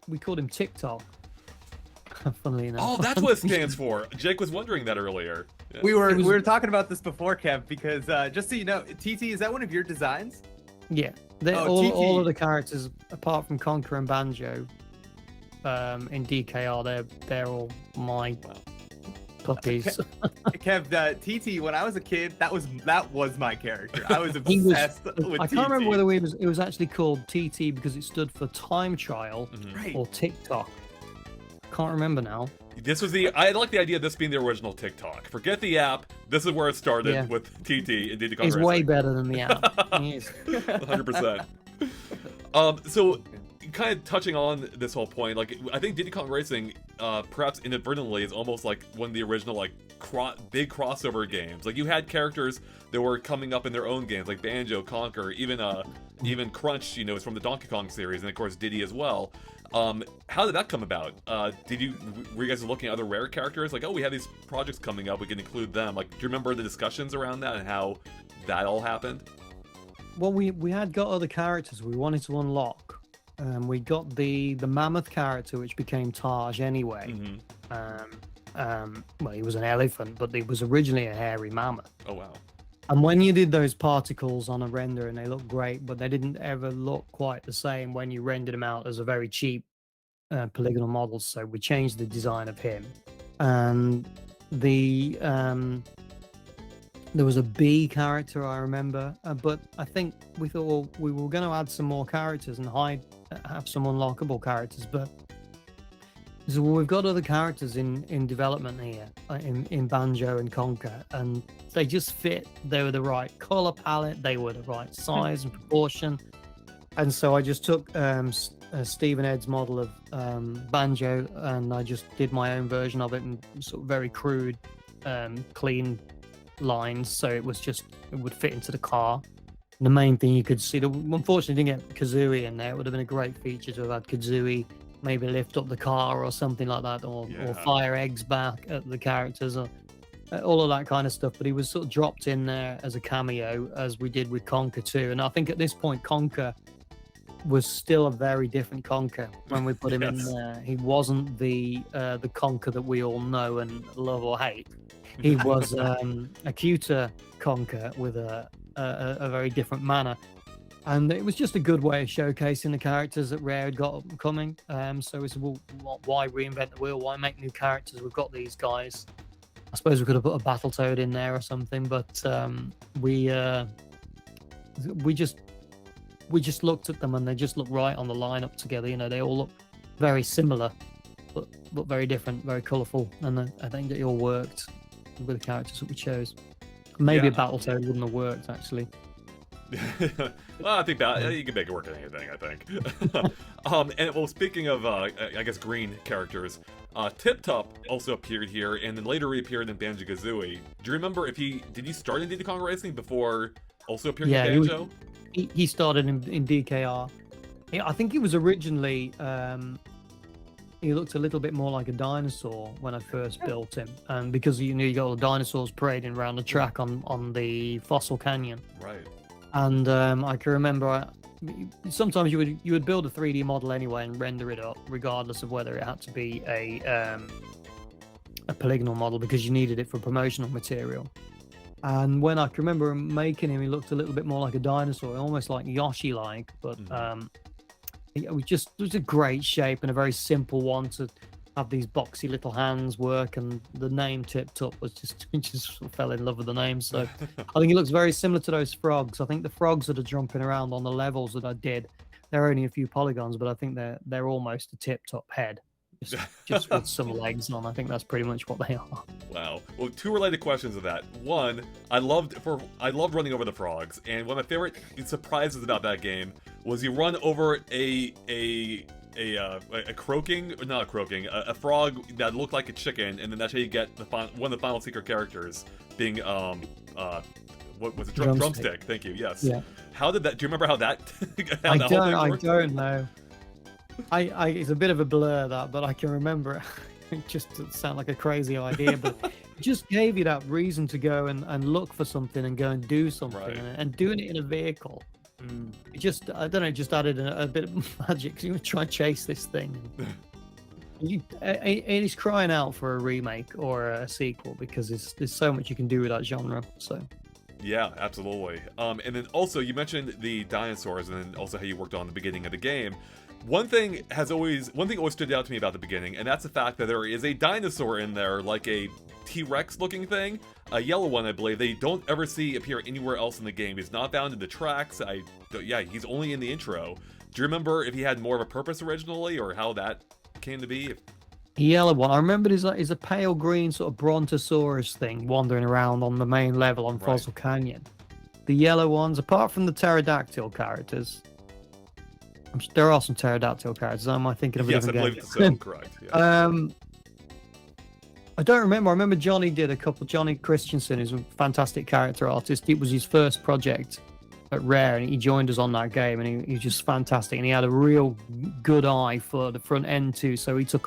We called him TikTok. Funnily enough. Oh, that's what it stands for. Jake was wondering that earlier. Yeah. We were talking about this before, Kev, because just so you know, TT, is that one of your designs? Yeah, all of the characters apart from Conker and Banjo, in DKR, they're all my puppies. Kev, TT, when I was a kid, that was my character. I was obsessed with TT. I can't remember whether it was actually called TT because it stood for time trial or TikTok. Can't remember now. This was I like the idea of this being the original TikTok. Forget the app. This is where it started with TT and Diddy Kong Racing. He's way better than the app. He is. 100%. So, kind of touching on this whole point, like I think Diddy Kong Racing, perhaps inadvertently, is almost like one of the original like big crossover games. Like you had characters that were coming up in their own games, like Banjo, Conker, even Crunch. You know, is from the Donkey Kong series, and of course Diddy as well. How did that come about? Were you guys looking at other Rare characters? Like, oh, we have these projects coming up, we can include them. Like, do you remember the discussions around that and how that all happened? Well, we had got other characters we wanted to unlock. We got the mammoth character, which became Taj anyway. Well, he was an elephant, but he was originally a hairy mammoth. Oh, wow. And when you did those particles on a render, and they looked great, but they didn't ever look quite the same when you rendered them out as a very cheap polygonal model. So we changed the design of him. And there was a bee character, I remember, but I think we thought, well, we were going to add some more characters and have some unlockable characters, but so we've got other characters in development here, in Banjo and Conker, and they just fit. They were the right color palette, they were the right size and proportion, and so I just took Stephen Ed's model of Banjo, and I just did my own version of it, and sort of very crude, clean lines, so it would fit into the car. And the main thing you could see, unfortunately didn't get Kazooie in there. It would have been a great feature to have had Kazooie maybe lift up the car or something like that, or fire eggs back at the characters, or all of that kind of stuff. But he was sort of dropped in there as a cameo, as we did with Conker too. And I think at this point Conker was still a very different Conker when we put him in there. He wasn't the Conker that we all know and love or hate. He was a cuter Conker with a very different manner. And it was just a good way of showcasing the characters that Rare had got coming. So we said, well, why reinvent the wheel? Why make new characters? We've got these guys. I suppose we could have put a Battletoad in there or something, but we just looked at them and they just looked right on the lineup together. You know, they all look very similar, but very different, very colourful, and I think it all worked with the characters that we chose. Maybe a Battletoad wouldn't have worked actually. Well, I think that you can make it work on anything, I think. And well, speaking of, I guess green characters, Tip Top also appeared here, and then later reappeared in Banjo-Kazooie. Do you remember did he start in Diddy Kong Racing before also appearing in Banjo? He started in DKR. I think he was originally, he looked a little bit more like a dinosaur when I first built him, and because you got all the dinosaurs parading around the track on the Fossil Canyon. Right. And I can remember sometimes you would build a 3D model anyway and render it up, regardless of whether it had to be a polygonal model, because you needed it for promotional material. And when I can remember making him, he looked a little bit more like a dinosaur, almost like Yoshi-like, but it was a great shape and a very simple one to have these boxy little hands work, and the name Tip Top was just fell in love with the name. So I think it looks very similar to those frogs. I think the frogs that are jumping around on the levels that I did, they're only a few polygons, but I think they're almost a Tip Top head, just with some legs on. I think that's pretty much what they are. Wow. Well, two related questions of that. One, I loved running over the frogs, and one of my favorite surprises about that game was you run over a frog that looked like a chicken, and then that's how you get one of the final secret characters being what was it? Drumstick. Thank you. Yes. Yeah. How did that? Do you remember how that? I don't know. It's a bit of a blur that, but I can remember it. It just doesn't sound like a crazy idea, but it just gave you that reason to go and look for something and go and do something, right. and doing it in a vehicle. It just, I don't know, just added a bit of magic. You try and chase this thing. It is crying out for a remake or a sequel because there's so much you can do with that genre. So. Yeah, absolutely. And then also you mentioned the dinosaurs, and then also how you worked on the beginning of the game. One thing always stood out to me about the beginning, and that's the fact that there is a dinosaur in there, like a T-Rex looking thing, a yellow one, I believe. They don't ever see appear anywhere else in the game. He's not found in the tracks. Yeah, he's only in the intro. Do you remember if he had more of a purpose originally, or how that came to be? Yellow one. I remember is a pale green sort of brontosaurus thing wandering around on the main level on Fossil Canyon. The yellow ones, apart from the pterodactyl characters, there are some pterodactyl characters. Am I thinking of a different game? Yes, I believe so. Correct. Yeah. I don't remember. I remember Johnny did a couple. Johnny Christensen is a fantastic character artist. It was his first project at Rare, and he joined us on that game, and he was just fantastic. And he had a real good eye for the front end too. So he took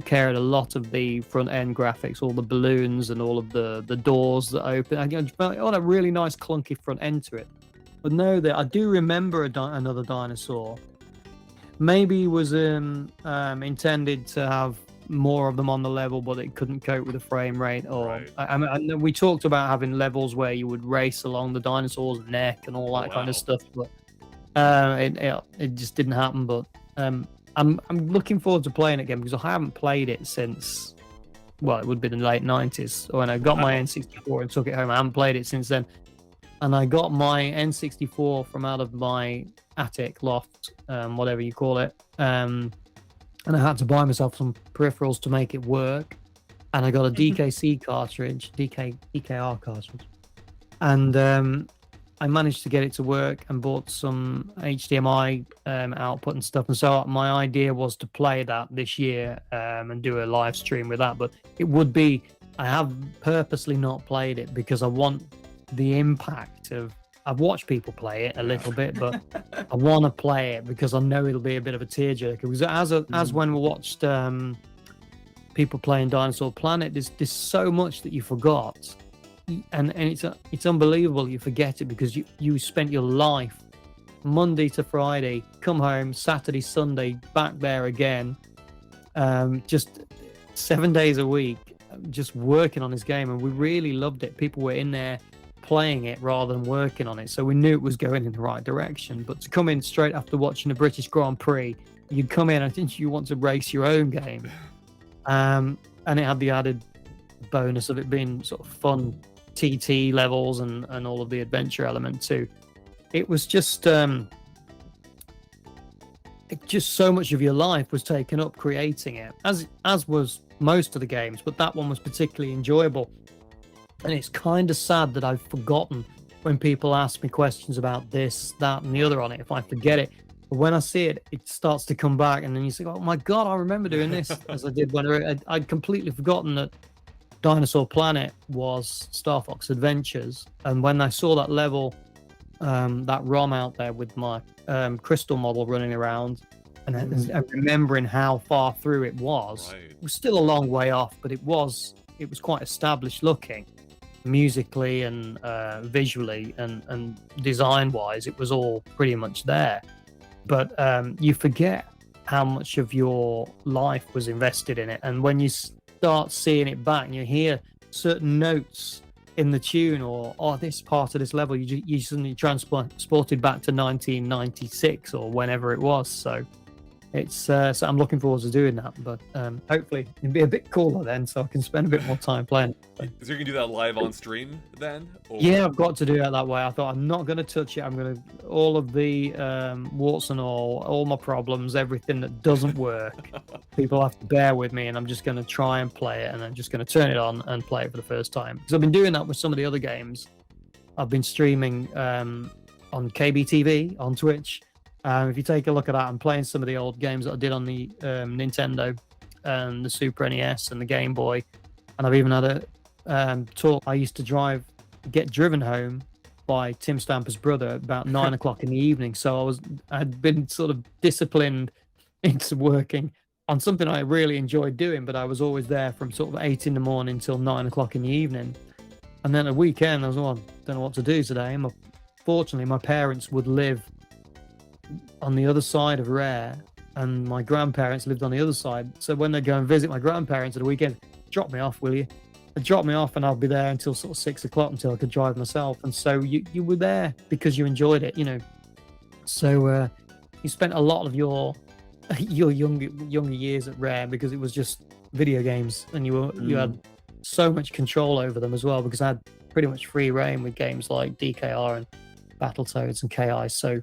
care of a lot of the front end graphics, all the balloons and all of the doors that open. And all that really nice clunky front end to it. But no, I do remember another dinosaur. Maybe it was intended to have more of them on the level, but it couldn't cope with the frame rate. Or Right. I mean, we talked about having levels where you would race along the dinosaur's neck and all that kind of stuff, but it just didn't happen. But I'm looking forward to playing it again because I haven't played it since, well, it would be the late 90s when I got my N64 and took it home. I haven't played it since then. And I got my N64 from out of my attic loft, whatever you call it. And I had to buy myself some peripherals to make it work. And I got a DKC cartridge, DKR cartridge. And I managed to get it to work and bought some HDMI output and stuff. And so my idea was to play that this year and do a live stream with that. But it would be, I have purposely not played it because I want the impact of, I've watched people play it a little bit, but I want to play it because I know it'll be a bit of a tearjerker. Because as when we watched people playing Dinosaur Planet, there's so much that you forgot. And it's unbelievable you forget it because you spent your life Monday to Friday, come home Saturday, Sunday, back there again, just 7 days a week, just working on this game, and we really loved it. People were in there playing it rather than working on it, so we knew it was going in the right direction. But to come in straight after watching the British Grand Prix, you'd come in, I think you want to race your own game, and it had the added bonus of it being sort of fun TT levels and all of the adventure element too. It was just so much of your life was taken up creating it, as was most of the games, but that one was particularly enjoyable. And it's kind of sad that I've forgotten when people ask me questions about this, that, and the other on it. If I forget it, but when I see it, it starts to come back, and then you say, "Oh my God, I remember doing this," as I did when I'd completely forgotten that Dinosaur Planet was Starfox Adventures. And when I saw that level, that ROM out there with my crystal model running around, and remembering how far through it was still a long way off, but it was quite established looking, musically and visually and design wise. It was all pretty much there, but you forget how much of your life was invested in it. And when you start seeing it back and you hear certain notes in the tune, or this part of this level, you suddenly transported back to 1996 or whenever it was. So it's so I'm looking forward to doing that, but hopefully it'll be a bit cooler then, so I can spend a bit more time playing it. So you can do that live on stream then? Or... Yeah, I've got to do it that way. I thought I'm not going to touch it. I'm going to all of the warts and all my problems, everything that doesn't work. People have to bear with me, and I'm just going to try and play it, and I'm just going to turn it on and play it for the first time. Because I've been doing that with some of the other games. I've been streaming on KBTV on Twitch. If you take a look at that, I'm playing some of the old games that I did on the Nintendo and the Super NES and the Game Boy. And I've even had a talk. I used to get driven home by Tim Stamper's brother about 9 o'clock in the evening. So I'd been sort of disciplined into working on something I really enjoyed doing, but I was always there from sort of 8 in the morning till 9 o'clock in the evening. And then a weekend, I was, don't know what to do today. Fortunately, my parents would live on the other side of Rare, and my grandparents lived on the other side. So when they go and visit my grandparents at the weekend, drop me off, will you? They'd drop me off, and I'll be there until sort of 6 o'clock until I could drive myself. And so you were there because you enjoyed it, you know. So you spent a lot of your younger years at Rare because it was just video games, and you had so much control over them as well, because I had pretty much free reign with games like DKR and Battletoads and KI. So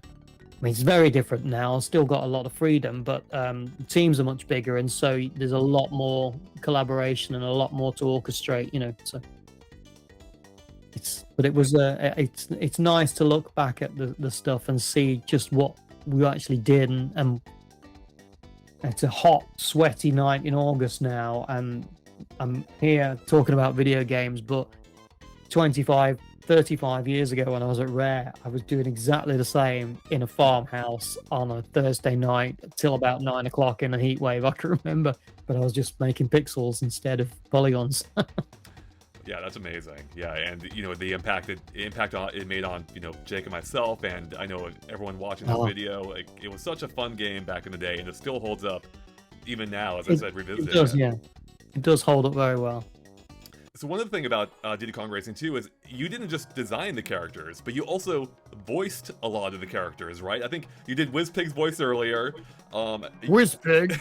I mean, it's very different now. Still got a lot of freedom, but the teams are much bigger, and so there's a lot more collaboration and a lot more to orchestrate, you know. So it's nice to look back at the stuff and see just what we actually did, and it's a hot, sweaty night in August now, and I'm here talking about video games, but 35 years ago when I was at Rare, I was doing exactly the same in a farmhouse on a Thursday night till about 9 o'clock in a heat wave. I can remember, but I was just making pixels instead of polygons. Yeah, that's amazing. Yeah, and you know the impact it made on, you know, Jake and myself, and I know everyone watching this video. Like, it was such a fun game back in the day, and it still holds up even now, as I said, revisiting. It does, yeah. It does hold up very well. So one of the thing about Diddy Kong Racing 2 is you didn't just design the characters, but you also voiced a lot of the characters, right? I think you did Wizpig's voice earlier. Wizpig,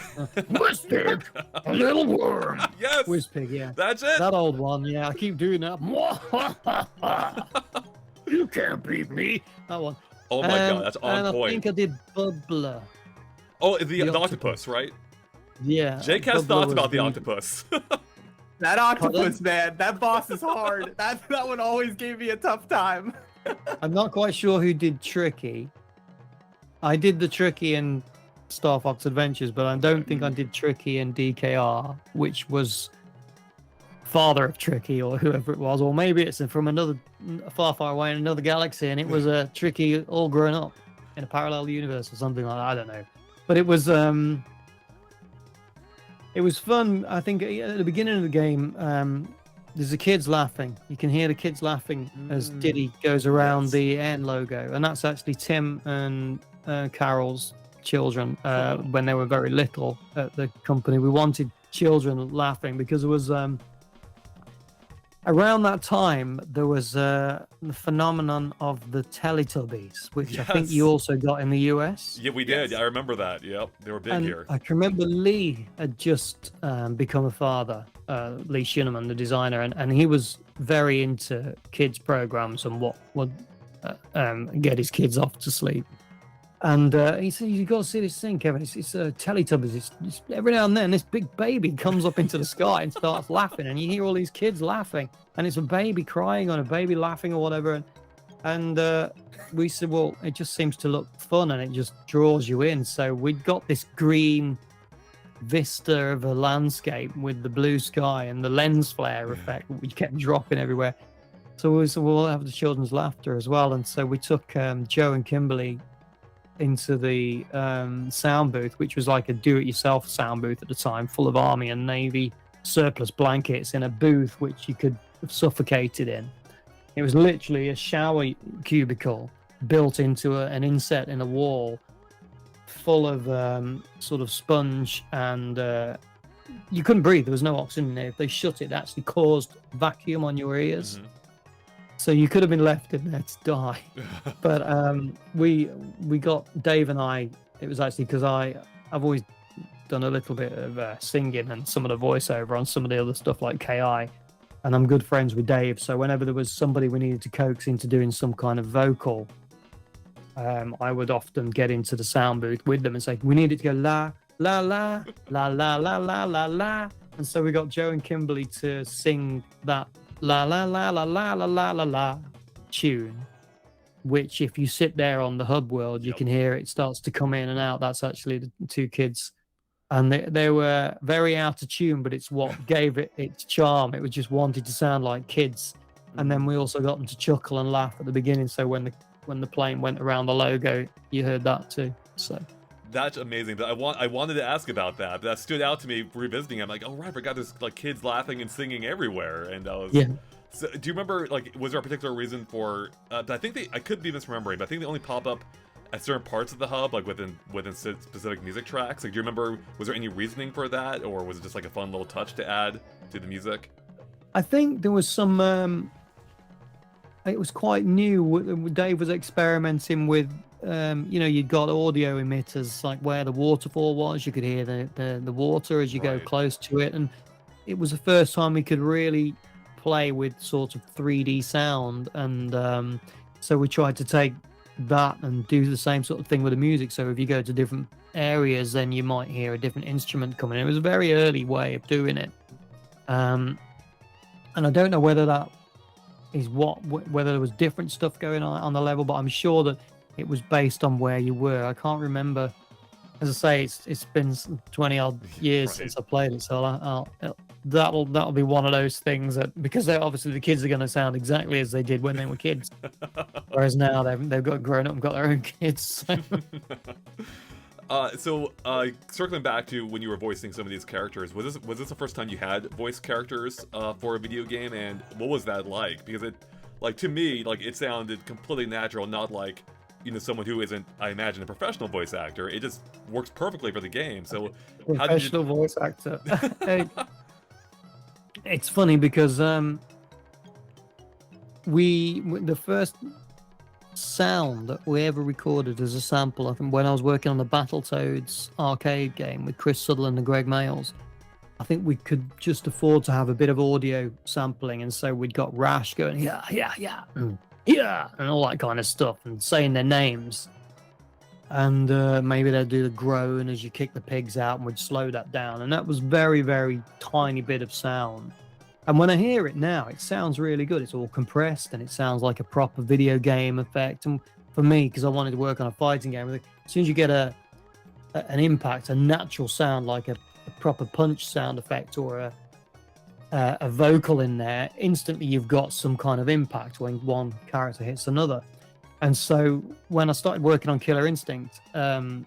Wizpig, a little worm. Yes, Wizpig, yeah. That's it. That old one, yeah. I keep doing that. You can't beat me. That one. Oh my god, that's on point. I think I did Bubbler. Oh, the octopus, right? Yeah. Jake has thoughts about the octopus. That octopus, man, that boss is hard. That one always gave me a tough time. I'm not quite sure who did Tricky. I did the Tricky in Starfox Adventures, but I don't think I did Tricky in DKR, which was father of Tricky or whoever it was, or maybe it's from another far away in another galaxy, and it was a Tricky all grown up in a parallel universe or something like that. I don't know, but it was fun. I think at the beginning of the game, there's the kids laughing. You can hear the kids laughing as Diddy goes around the N logo, and that's actually Tim and Carol's children when they were very little at the company. We wanted children laughing because it was around that time there was the phenomenon of the Teletubbies, which I think you also got in the US. Yeah, we did. I remember that. Yep, they were big here. I can remember Lee had just become a father, Lee Shinneman, the designer, and he was very into kids programs and what would get his kids off to sleep. And he said, "You got to see this thing, Kevin. It's Teletubbies. It's every now and then this big baby comes up into the sky and starts laughing, and you hear all these kids laughing, and it's a baby crying or a baby laughing or whatever." And we said, "Well, it just seems to look fun, and it just draws you in." So we'd got this green vista of a landscape with the blue sky and the lens flare effect, which we kept dropping everywhere. So we said, "We'll have the children's laughter as well." And so we took Joe and Kimberly into the sound booth, which was like a do-it-yourself sound booth at the time, full of Army and Navy surplus blankets in a booth which you could have suffocated in. It was literally a shower cubicle built into an inset in a wall, full of sort of sponge, and you couldn't breathe. There was no oxygen in there. If they shut it, it actually caused vacuum on your ears. So you could have been left in there to die. But we got Dave and I. It was actually because I've always done a little bit of singing and some of the voiceover on some of the other stuff like KI, and I'm good friends with Dave. So whenever there was somebody we needed to coax into doing some kind of vocal, I would often get into the sound booth with them and say, "We need it to go la la la la la la la la la," and so we got Joe and Kimberly to sing that la la la la la la la la la tune, which if you sit there on the hub world, you can hear it starts to come in and out. That's actually the two kids, and they were very out of tune, but it's what gave it its charm. It was just wanted to sound like kids. And then we also got them to chuckle and laugh at the beginning, so when the plane went around the logo, you heard that too. So that's amazing. I wanted to ask about that. That stood out to me revisiting. I'm like, oh right, I forgot there's like kids laughing and singing everywhere, and I was So, do you remember, like, was there a particular reason for? I think I could be misremembering, but I think they only pop up at certain parts of the hub, like within specific music tracks? Like, do you remember? Was there any reasoning for that, or was it just like a fun little touch to add to the music? I think there was some. It was quite new. Dave was experimenting with, you'd got audio emitters, like where the waterfall was. You could hear the water as you go close to it, and it was the first time we could really play with sort of 3D sound. And so we tried to take that and do the same sort of thing with the music. So if you go to different areas, then you might hear a different instrument coming in. It was a very early way of doing it. And I don't know whether that is whether there was different stuff going on the level, but I'm sure that it was based on where you were. I can't remember. As I say, it's been 20 odd years since I played it, so that'll be one of those things that, because obviously the kids are going to sound exactly as they did when they were kids, whereas now they've got grown up and got their own kids. So circling back to when you were voicing some of these characters, was this the first time you had voice characters for a video game, and what was that like? Because it, like, to me, like, it sounded completely natural, not like, someone who isn't, I imagine, a professional voice actor. It just works perfectly for the game. So professional voice actor. It's funny because the first sound that we ever recorded as a sample, I think, when I was working on the Battletoads arcade game with Chris Sutherland and Greg Mayles, I think we could just afford to have a bit of audio sampling, and so we'd got Rash going yeah, and all that kind of stuff, and saying their names, and maybe they'd do the groan as you kick the pigs out, and we'd slow that down, and that was very, very tiny bit of sound. And when I hear it now, it sounds really good. It's all compressed, and it sounds like a proper video game effect. And for me, because I wanted to work on a fighting game, as soon as you get an impact, a natural sound like a proper punch sound effect or a vocal in there, instantly you've got some kind of impact when one character hits another. And so when I started working on Killer Instinct, I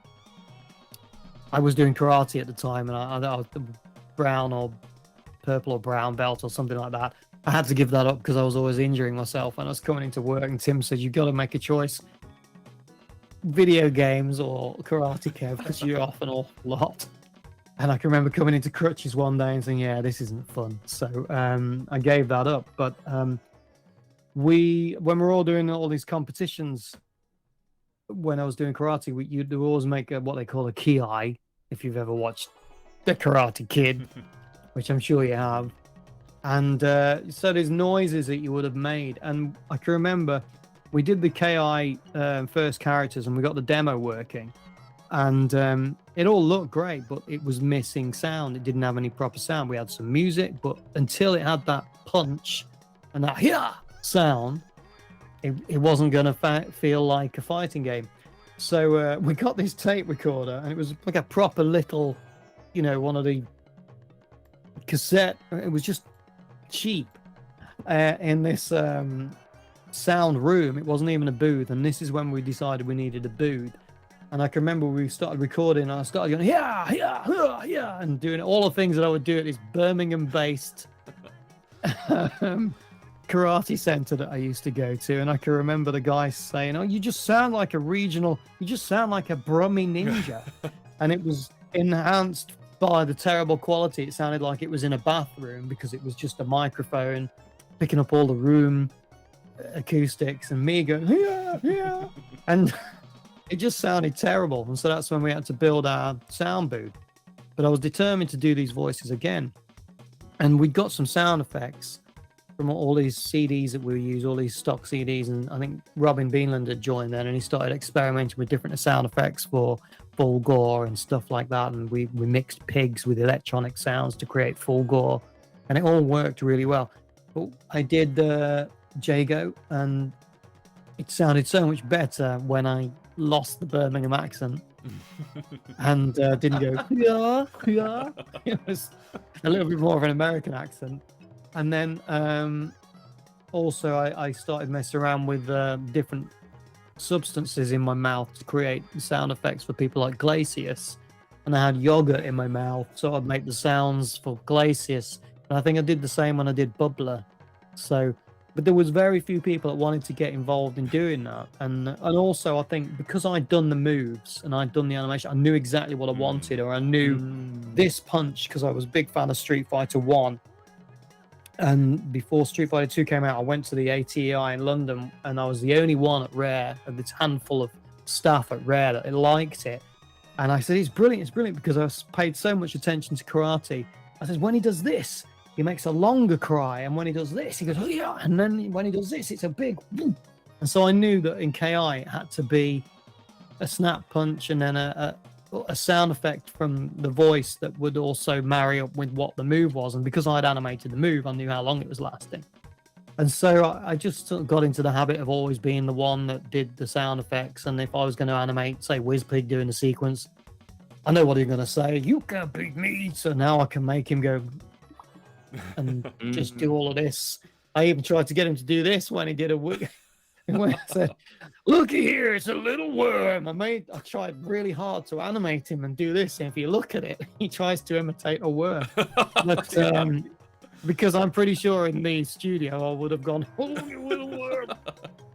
was doing karate at the time, and I was the brown or purple or brown belt or something like that. I had to give that up because I was always injuring myself when I was coming into work, and Tim said, you've got to make a choice, video games or karate, Kev, because you're off an awful lot. And I can remember coming into crutches one day and saying, yeah, this isn't fun. So I gave that up. But when we're all doing all these competitions, when I was doing karate, you'd always make what they call a ki, if you've ever watched The Karate Kid, which I'm sure you have. And so there's noises that you would have made. And I can remember we did the KI first characters, and we got the demo working. And it all looked great, but it was missing sound. It didn't have any proper sound. We had some music, but until it had that punch and that yeah sound, it wasn't going to feel like a fighting game. So we got this tape recorder, and it was like a proper little, one of the cassette. It was just cheap in this sound room. It wasn't even a booth, and this is when we decided we needed a booth. And I can remember we started recording, and I started going yeah, and doing all the things that I would do at this Birmingham-based karate center that I used to go to. And I can remember the guy saying, "Oh, you just sound like a regional. You just sound like a Brummy ninja," and it was enhanced by the terrible quality. It sounded like it was in a bathroom because it was just a microphone picking up all the room acoustics, and me going yeah, and it just sounded terrible. And so that's when we had to build our sound booth. But I was determined to do these voices again, and we got some sound effects from all these CDs that we use, all these stock CDs. And I think Robin Beanland had joined then, and he started experimenting with different sound effects for full gore and stuff like that. And we mixed pigs with electronic sounds to create full gore, and it all worked really well. But I did Jago, and it sounded so much better when I lost the Birmingham accent and didn't go yeah. It was a little bit more of an American accent. And then also I started messing around with different substances in my mouth to create sound effects for people like Glacius, and I had yogurt in my mouth, so I'd make the sounds for Glacius. And I think I did the same when I did Bubbler. So but there was very few people that wanted to get involved in doing that. And also I think because I'd done the moves and I'd done the animation, I knew exactly what I wanted, or I knew this punch because I was a big fan of Street Fighter 1. And before Street Fighter 2 came out, I went to the ATEI in London, and I was the only one at Rare, of this handful of staff at Rare that liked it. And I said, it's brilliant, because I paid so much attention to karate. I said, when he does this, he makes a longer cry, and when he does this, he goes, oh yeah, and then when he does this, it's a big boom. And so I knew that in KI, it had to be a snap punch and then a sound effect from the voice that would also marry up with what the move was. And because I'd animated the move, I knew how long it was lasting. And so I just sort of got into the habit of always being the one that did the sound effects. And if I was going to animate, say, Wizpig doing the sequence, I know what he's going to say. You can't beat me. So now I can make him go and just do all of this. I even tried to get him to do this when he did a wig. When I said, looky here, it's a little worm. I tried really hard to animate him and do this. And if you look at it, he tries to imitate a worm. But because I'm pretty sure in the studio I would have gone, oh, you little worm.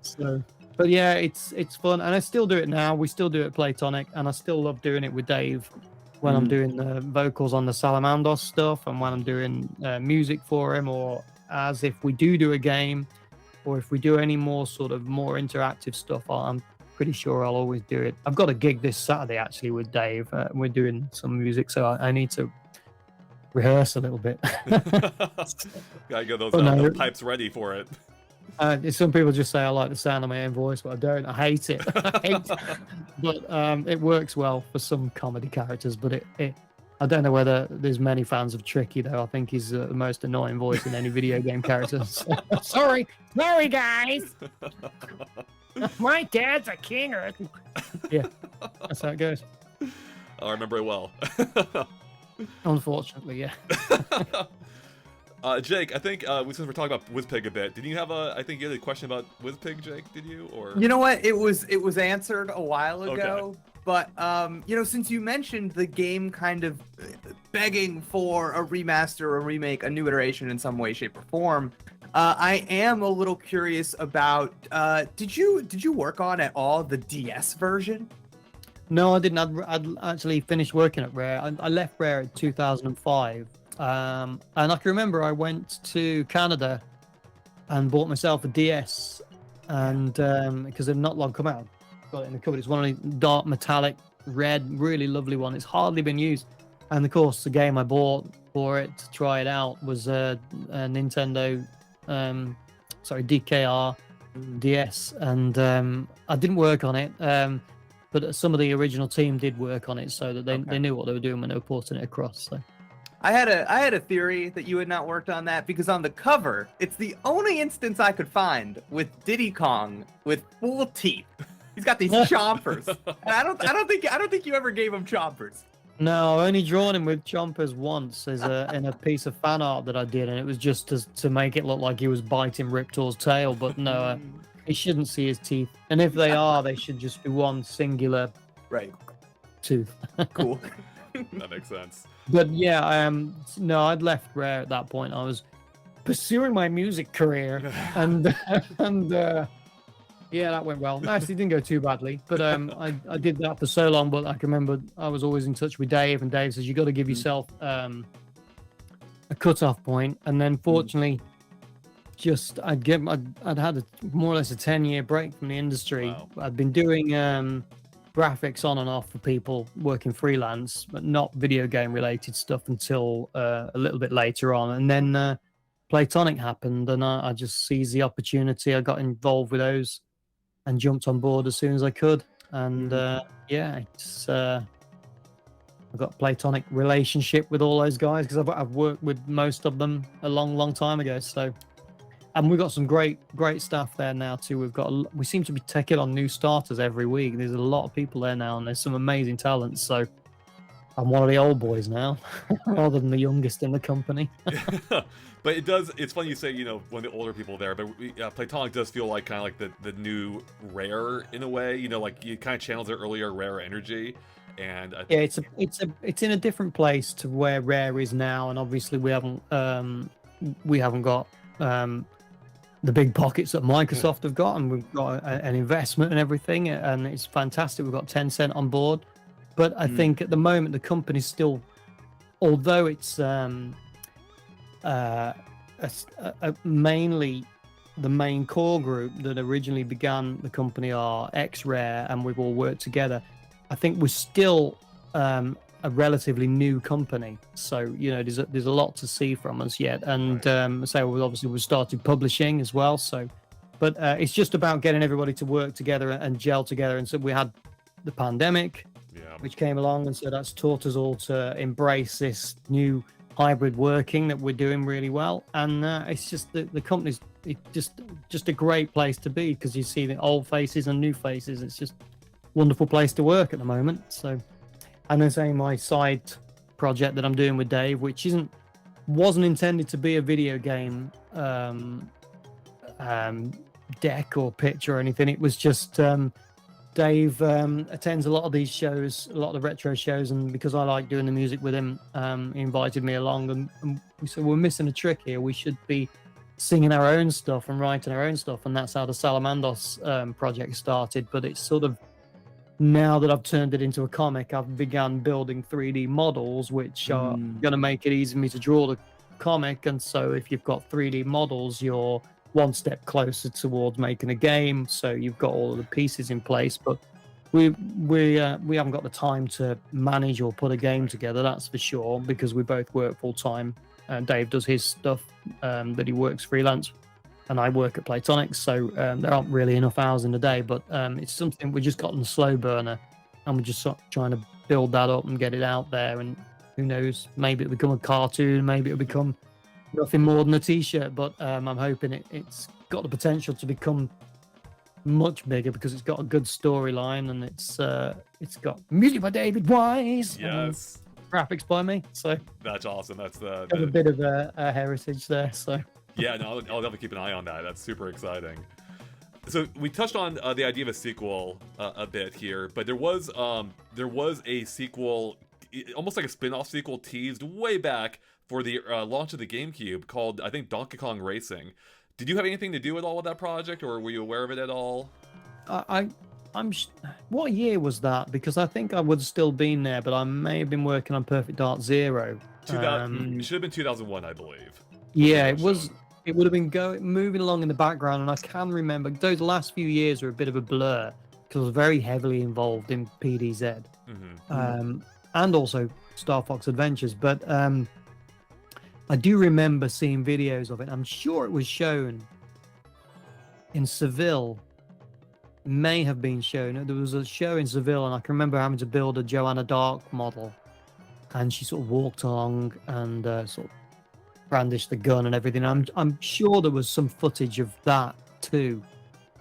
So, but yeah, it's fun. And I still do it now. We still do it Playtonic. And I still love doing it with Dave when I'm doing the vocals on the Salamandos stuff, and when I'm doing music for him, or as if we do a game, or if we do any more sort of more interactive stuff, I'm pretty sure I'll always do it. I've got a gig this Saturday actually with Dave. We're doing some music, so I need to rehearse a little bit. Gotta get those pipes ready for it. Some people just say I like the sound of my own voice, but I don't. I hate it. But it works well for some comedy characters. But I don't know whether there's many fans of Tricky, though. I think he's the most annoying voice in any video game character. So, sorry guys. My dad's a king. Yeah, that's how it goes. I remember it well. Unfortunately, yeah. Jake, I think since we're talking about Wizpig a bit, did you have I think you had a question about Wizpig, Jake? Did you? Or you know what? It was answered a while ago. Okay. But since you mentioned the game kind of begging for a remaster, a remake, a new iteration in some way, shape, or form, I am a little curious about. Did you work on at all the DS version? No, I didn't. I'd actually finished working at Rare. I left Rare in 2005, and I can remember I went to Canada and bought myself a DS, and because they've not long come out. Got it in the cupboard. It's one of the dark metallic red, really lovely one. It's hardly been used, and of course the game I bought for it to try it out was a Nintendo DKR DS, and I didn't work on it, but some of the original team did work on it, so that they knew what they were doing when they were porting it across. So I had a theory that you had not worked on that, because on the cover it's the only instance I could find with Diddy Kong with full teeth. He's got these chompers, and I don't think you ever gave him chompers. No, I only drawn him with chompers once in a piece of fan art that I did, and it was just to make it look like he was biting Riptor's tail. But no, he shouldn't see his teeth, and if they are, they should just be one singular tooth. Cool. That makes sense. But yeah, no, I'd left Rare at that point. I was pursuing my music career, and yeah, that went well. No, actually, it didn't go too badly, but I did that for so long. But I can remember I was always in touch with Dave, and Dave says you got to give yourself a cut-off point. And then, fortunately, I'd had more or less a 10-year break from the industry. Wow. I'd been doing graphics on and off for people working freelance, but not video game related stuff until a little bit later on. And then Playtonic happened, and I just seized the opportunity. I got involved with those and jumped on board as soon as I could. And it's I've got a Playtonic relationship with all those guys, because I've worked with most of them a long time ago. So, and we've got some great staff there now too. We seem to be taking on new starters every week. There's a lot of people there now, and there's some amazing talents. So I'm one of the old boys now, rather than the youngest in the company. But it's funny you say, one of the older people there, but Playtonic does feel like kind of like the new Rare in a way, like you kind of channels their earlier Rare energy. And it's in a different place to where Rare is now, and obviously we haven't got the big pockets that Microsoft have got, and we've got an investment and everything, and it's fantastic. We've got Tencent on board, but I think at the moment the company's still, although it's mainly the main core group that originally began the company are X-Rare, and we've all worked together. I think we're still a relatively new company, so there's a lot to see from us yet. And so we started publishing as well. So, but it's just about getting everybody to work together and gel together. And so we had the pandemic, which came along, and so that's taught us all to embrace this new hybrid working that we're doing really well. And it's just the company's just a great place to be, because you see the old faces and new faces. It's just a wonderful place to work at the moment. So, and then saying my side project that I'm doing with Dave, which wasn't intended to be a video game deck or pitch or anything. It was just Dave attends a lot of these shows, a lot of the retro shows, and because I like doing the music with him, he invited me along, and we said, we're missing a trick here. We should be singing our own stuff and writing our own stuff, and that's how the Salamandos project started. But it's sort of, now that I've turned it into a comic, I've begun building 3D models, which are going to make it easy for me to draw the comic. And so if you've got 3D models, you're one step closer towards making a game. So you've got all of the pieces in place, but we haven't got the time to manage or put a game together, that's for sure, because we both work full time. Dave does his stuff that he works freelance, and I work at Playtonic, so there aren't really enough hours in the day. But it's something we just got on the slow burner, and we're just sort of trying to build that up and get it out there. And who knows, maybe it'll become a cartoon, maybe it'll become nothing more than a t-shirt, but I'm hoping it's got the potential to become much bigger, because it's got a good storyline, and it's got music by David Wise, yes, graphics by me, so that's awesome. That's got a bit of a heritage there. So yeah, no, I'll definitely keep an eye on that. That's super exciting. So we touched on the idea of a sequel a bit here, but there was a sequel, almost like a spin-off sequel, teased way back for the launch of the GameCube, called, I think, Donkey Kong Racing. Did you have anything to do at all with that project, or were you aware of it at all? What year was that? Because I think I would have still been there, but I may have been working on Perfect Dark Zero. It should have been 2001, I believe. Yeah, it was. It would have been moving along in the background, and I can remember those last few years were a bit of a blur, because I was very heavily involved in PDZ, and also Star Fox Adventures. But I do remember seeing videos of it. I'm sure it was shown in Seville. May have been shown. There was a show in Seville, and I can remember having to build a Joanna Dark model, and she sort of walked along and sort of brandished the gun and everything. I'm sure there was some footage of that too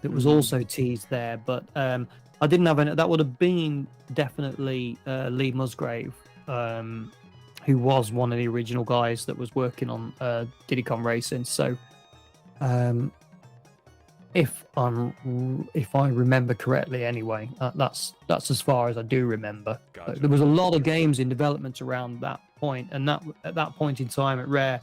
that was also teased there, but I didn't have any. That would have been definitely Lee Musgrave, who was one of the original guys that was working on Diddy Kong Racing. So if I remember correctly, anyway, that's as far as I do remember. Gotcha. There was a lot of games in development around that point, and at that point in time at Rare,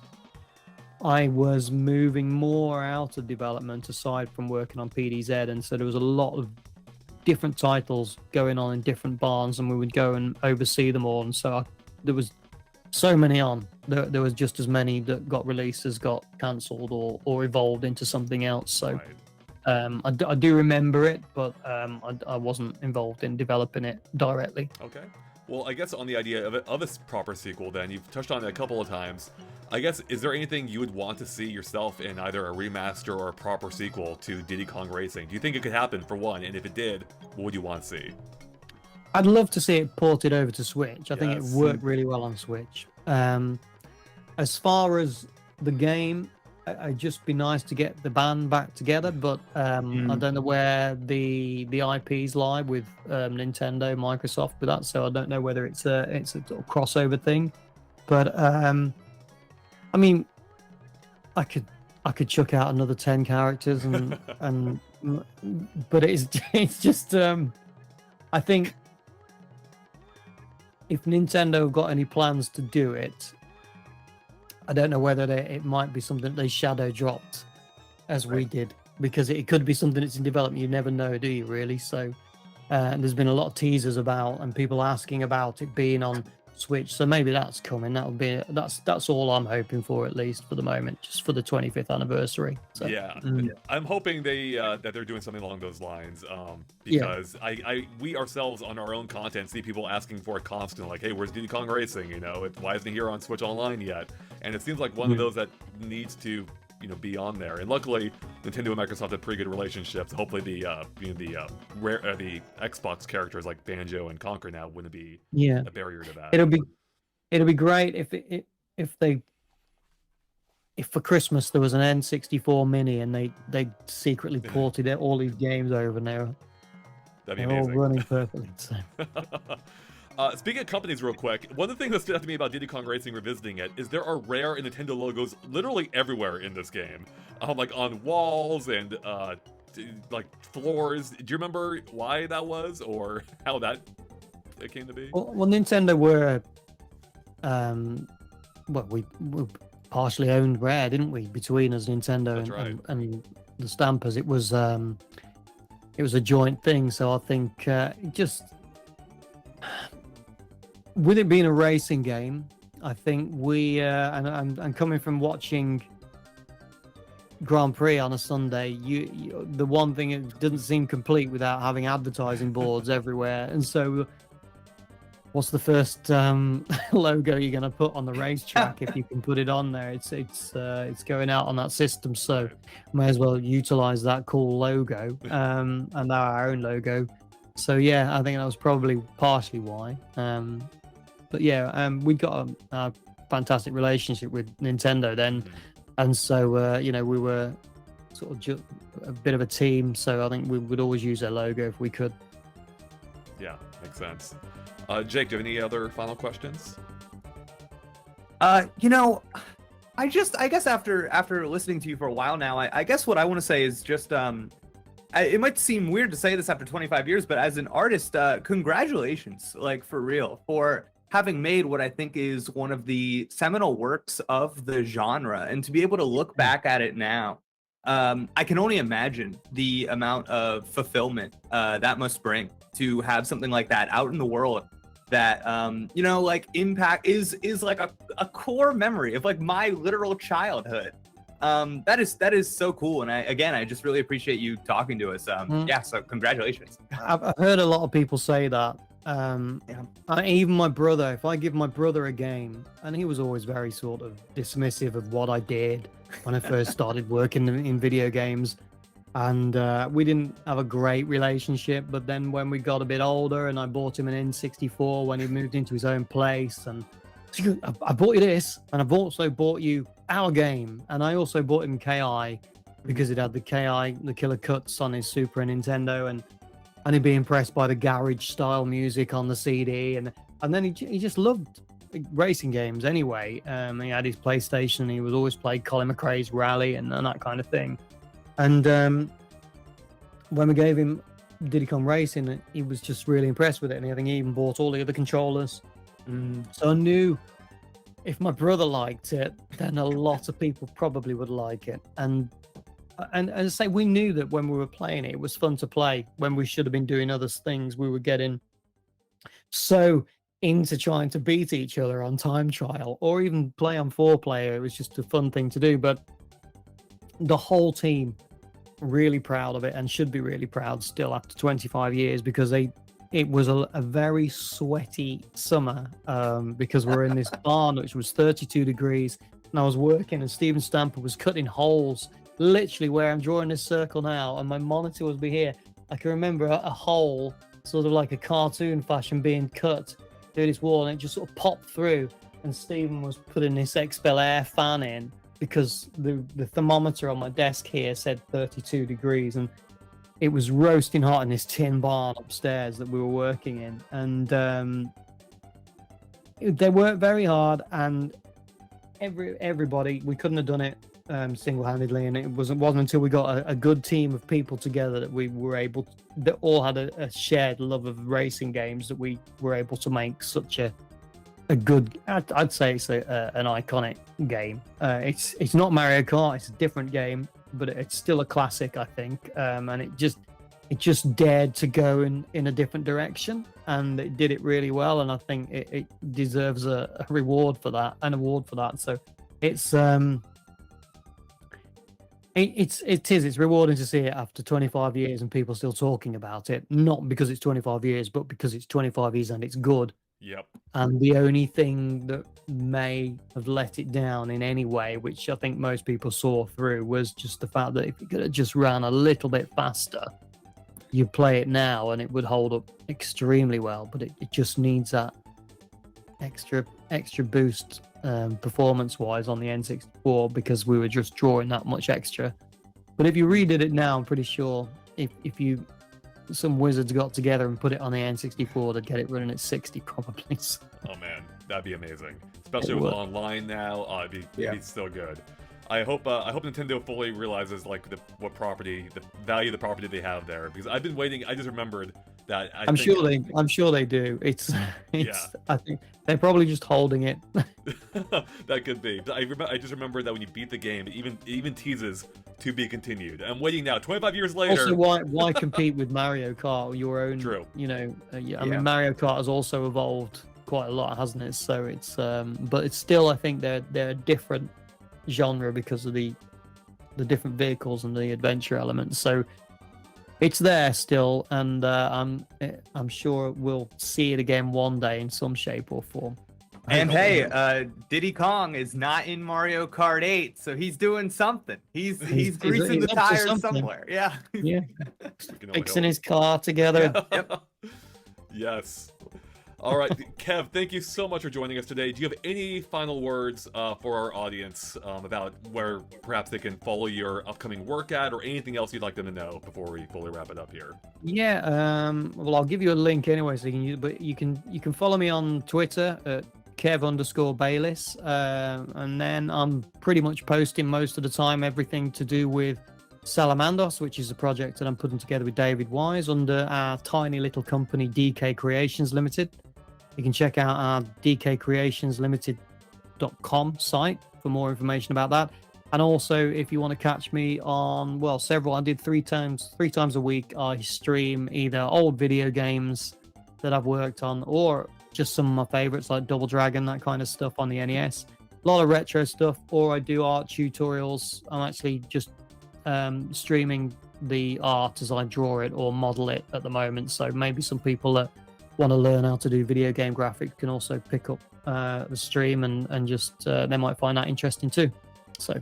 I was moving more out of development aside from working on PDZ, and so there was a lot of different titles going on in different barns, and we would go and oversee them all. And so there was so many on. There was just as many that got released as got cancelled or evolved into something else. So I do remember it, but I wasn't involved in developing it directly. Okay. Well, I guess on the idea of a proper sequel, then, you've touched on it a couple of times. I guess, is there anything you would want to see yourself in either a remaster or a proper sequel to Diddy Kong Racing? Do you think it could happen, for one? And if it did, what would you want to see? I'd love to see it ported over to Switch. I think it worked really well on Switch. As far as the game, it'd just be nice to get the band back together, but I don't know where the IPs lie with Nintendo, Microsoft with that, so I don't know whether it's a sort of crossover thing. But I mean, I could chuck out another 10 characters and but it's just I think if Nintendo have got any plans to do it, I don't know whether it might be something they shadow dropped as we did, because it could be something that's in development. You never know, do you? Really? So there's been a lot of teasers about and people asking about it being on Switch. So maybe that's coming. That's all I'm hoping for, at least for the moment, just for the 25th anniversary. So, yeah, I'm hoping that they're doing something along those lines. Yeah. Because we ourselves on our own content see people asking for it constantly, like, hey, where's Diddy Kong Racing? You know, why isn't it here on Switch Online yet? And it seems like one of those that needs to, you know, be on there. And luckily, Nintendo and Microsoft have pretty good relationships. Hopefully, the Xbox characters like Banjo and Conker now wouldn't be a barrier to that. It'll be great if for Christmas there was an N64 Mini and they secretly ported all these games over, and they're all running perfectly. So. Speaking of companies real quick, one of the things that stood out to me about Diddy Kong Racing revisiting it is there are rare and Nintendo logos literally everywhere in this game. Like on walls and like floors. Do you remember why that was or how that it came to be? Well, Nintendo were we partially owned Rare, didn't we? Between us, Nintendo and the Stampers, it was a joint thing. So I think just with it being a racing game, I think we and I'm coming from watching Grand Prix on a Sunday. The one thing, it didn't seem complete without having advertising boards everywhere. And so, what's the first logo you're going to put on the racetrack if you can put it on there? It's going out on that system, so may as well utilize that cool logo and our own logo. So yeah, I think that was probably partially why. But yeah, we got a fantastic relationship with Nintendo then, and so you know, we were sort of a bit of a team. So I think we would always use their logo if we could. Yeah, makes sense. Jake, do you have any other final questions? You know, I guess after listening to you for a while now, I guess what I want to say is just it might seem weird to say this after 25 years, but as an artist, congratulations, like for real, for having made what I think is one of the seminal works of the genre, and to be able to look back at it now, I can only imagine the amount of fulfillment that must bring to have something like that out in the world that you know, like impact is like a core memory of like my literal childhood. That is so cool, and I just really appreciate you talking to us. Yeah, so congratulations. I've heard a lot of people say that. Even my brother, if I give my brother a game, and he was always very sort of dismissive of what I did when I first started working in video games, and we didn't have a great relationship. But then when we got a bit older and I bought him an N64 when he moved into his own place, and I bought you this, and I've also bought you our game, and I also bought him KI because it had the KI, the Killer Cuts on his Super Nintendo, and he'd be impressed by the garage style music on the CD, and then he just loved racing games anyway. He had his PlayStation, and he would always play Colin McRae's Rally and that kind of thing. And when we gave him Diddy Kong Racing, he was just really impressed with it, and I think he even bought all the other controllers. So I knew if my brother liked it, then a lot of people probably would like it. And as I say, we knew that when we were playing it, it was fun to play when we should have been doing other things. We were getting so into trying to beat each other on time trial or even play on 4-player. It was just a fun thing to do. But the whole team really proud of it, and should be really proud still after 25 years, because it was a very sweaty summer because we're in this barn which was 32 degrees, and I was working, and Steven Stamper was cutting holes literally where I'm drawing this circle now, and my monitor was be here. I can remember a hole, sort of like a cartoon fashion, being cut through this wall, and it just sort of popped through, and Steven was putting this Expel air fan in because the thermometer on my desk here said 32 degrees, and it was roasting hot in this tin barn upstairs that we were working in. And they worked very hard, and everybody, we couldn't have done it single-handedly, and it wasn't until we got a good team of people together that we were able to, that all had a shared love of racing games, that we were able to make such a good, I'd say it's an iconic game. It's not Mario Kart, it's a different game, but it's still a classic, I think. And it just dared to go in a different direction, and it did it really well. And I think it deserves a reward for that, an award for that. So it's it's rewarding to see it after 25 years and people still talking about it, not because it's 25 years, but because it's 25 years and it's good. Yep. And the only thing that may have let it down in any way, which I think most people saw through, was just the fact that if it could have just ran a little bit faster, you'd play it now and it would hold up extremely well. But it just needs that extra boost performance-wise on the N64, because we were just drawing that much extra. But if you redid it now, I'm pretty sure if some wizards got together and put it on the N64, they'd get it running at 60 probably. So. Oh man, that'd be amazing. Especially with online now, it'd be so good. I hope Nintendo fully realizes like the value of the property they have there, because I've been waiting. I just remembered that. I'm sure they do. It's I think they're probably just holding it. That could be. But I just remembered that when you beat the game, it even teases to be continued. I'm waiting now, 25 years later. Also, why compete with Mario Kart? Your own. True. You know, I mean, Mario Kart has also evolved quite a lot, hasn't it? So it's but it's still, I think they're a different genre because of the different vehicles and the adventure elements. So it's there still, and I'm sure we'll see it again one day in some shape or form. And hey, Diddy Kong is not in Mario Kart 8, so he's doing something. He's greasing the tires somewhere. Yeah. Fixing his car together. Yep. Yes. All right, Kev, thank you so much for joining us today. Do you have any final words for our audience about where perhaps they can follow your upcoming work at, or anything else you'd like them to know before we fully wrap it up here? Yeah, well, I'll give you a link anyway, so you can use, but you can follow me on Twitter at Kev_Bayliss, and then I'm pretty much posting most of the time everything to do with Salamandos, which is a project that I'm putting together with David Wise under our tiny little company DK Creations Limited. You can check out our dkcreationslimited.com site for more information about that. And also, if you want to catch me on, well, I did three times a week, I stream either old video games that I've worked on, or just some of my favorites like Double Dragon, that kind of stuff on the NES. A lot of retro stuff, or I do art tutorials. I'm actually just streaming the art as I draw it or model it at the moment. So maybe some people that want to learn how to do video game graphics can also pick up the stream and just they might find that interesting too. So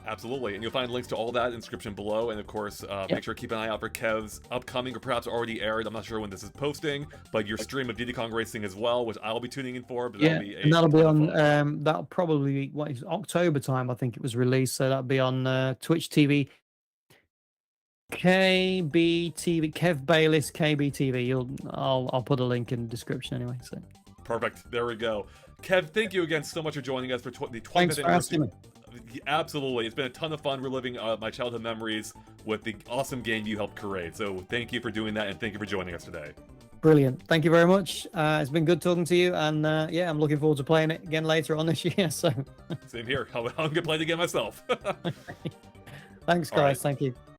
absolutely, and you'll find links to all that in the description below. And of course, make sure to keep an eye out for Kev's upcoming, or perhaps already aired, I'm not sure when this is posting, but your stream of Diddy Kong Racing as well, which I'll be tuning in for. But that'll be on that'll probably be October time, I think it was released, so that'll be on Twitch TV, KBTV, Kev Bayliss KBTV. I'll put a link in the description anyway. So perfect, there we go. Kev, thank you again so much for joining us for the 25th Thanks for asking me. Absolutely, it's been a ton of fun reliving my childhood memories with the awesome game you helped create. So thank you for doing that, and thank you for joining us today. Brilliant, thank you very much. It's been good talking to you, and I'm looking forward to playing it again later on this year. So same here. I'm gonna play it again myself. Thanks, guys. Right. Thank you.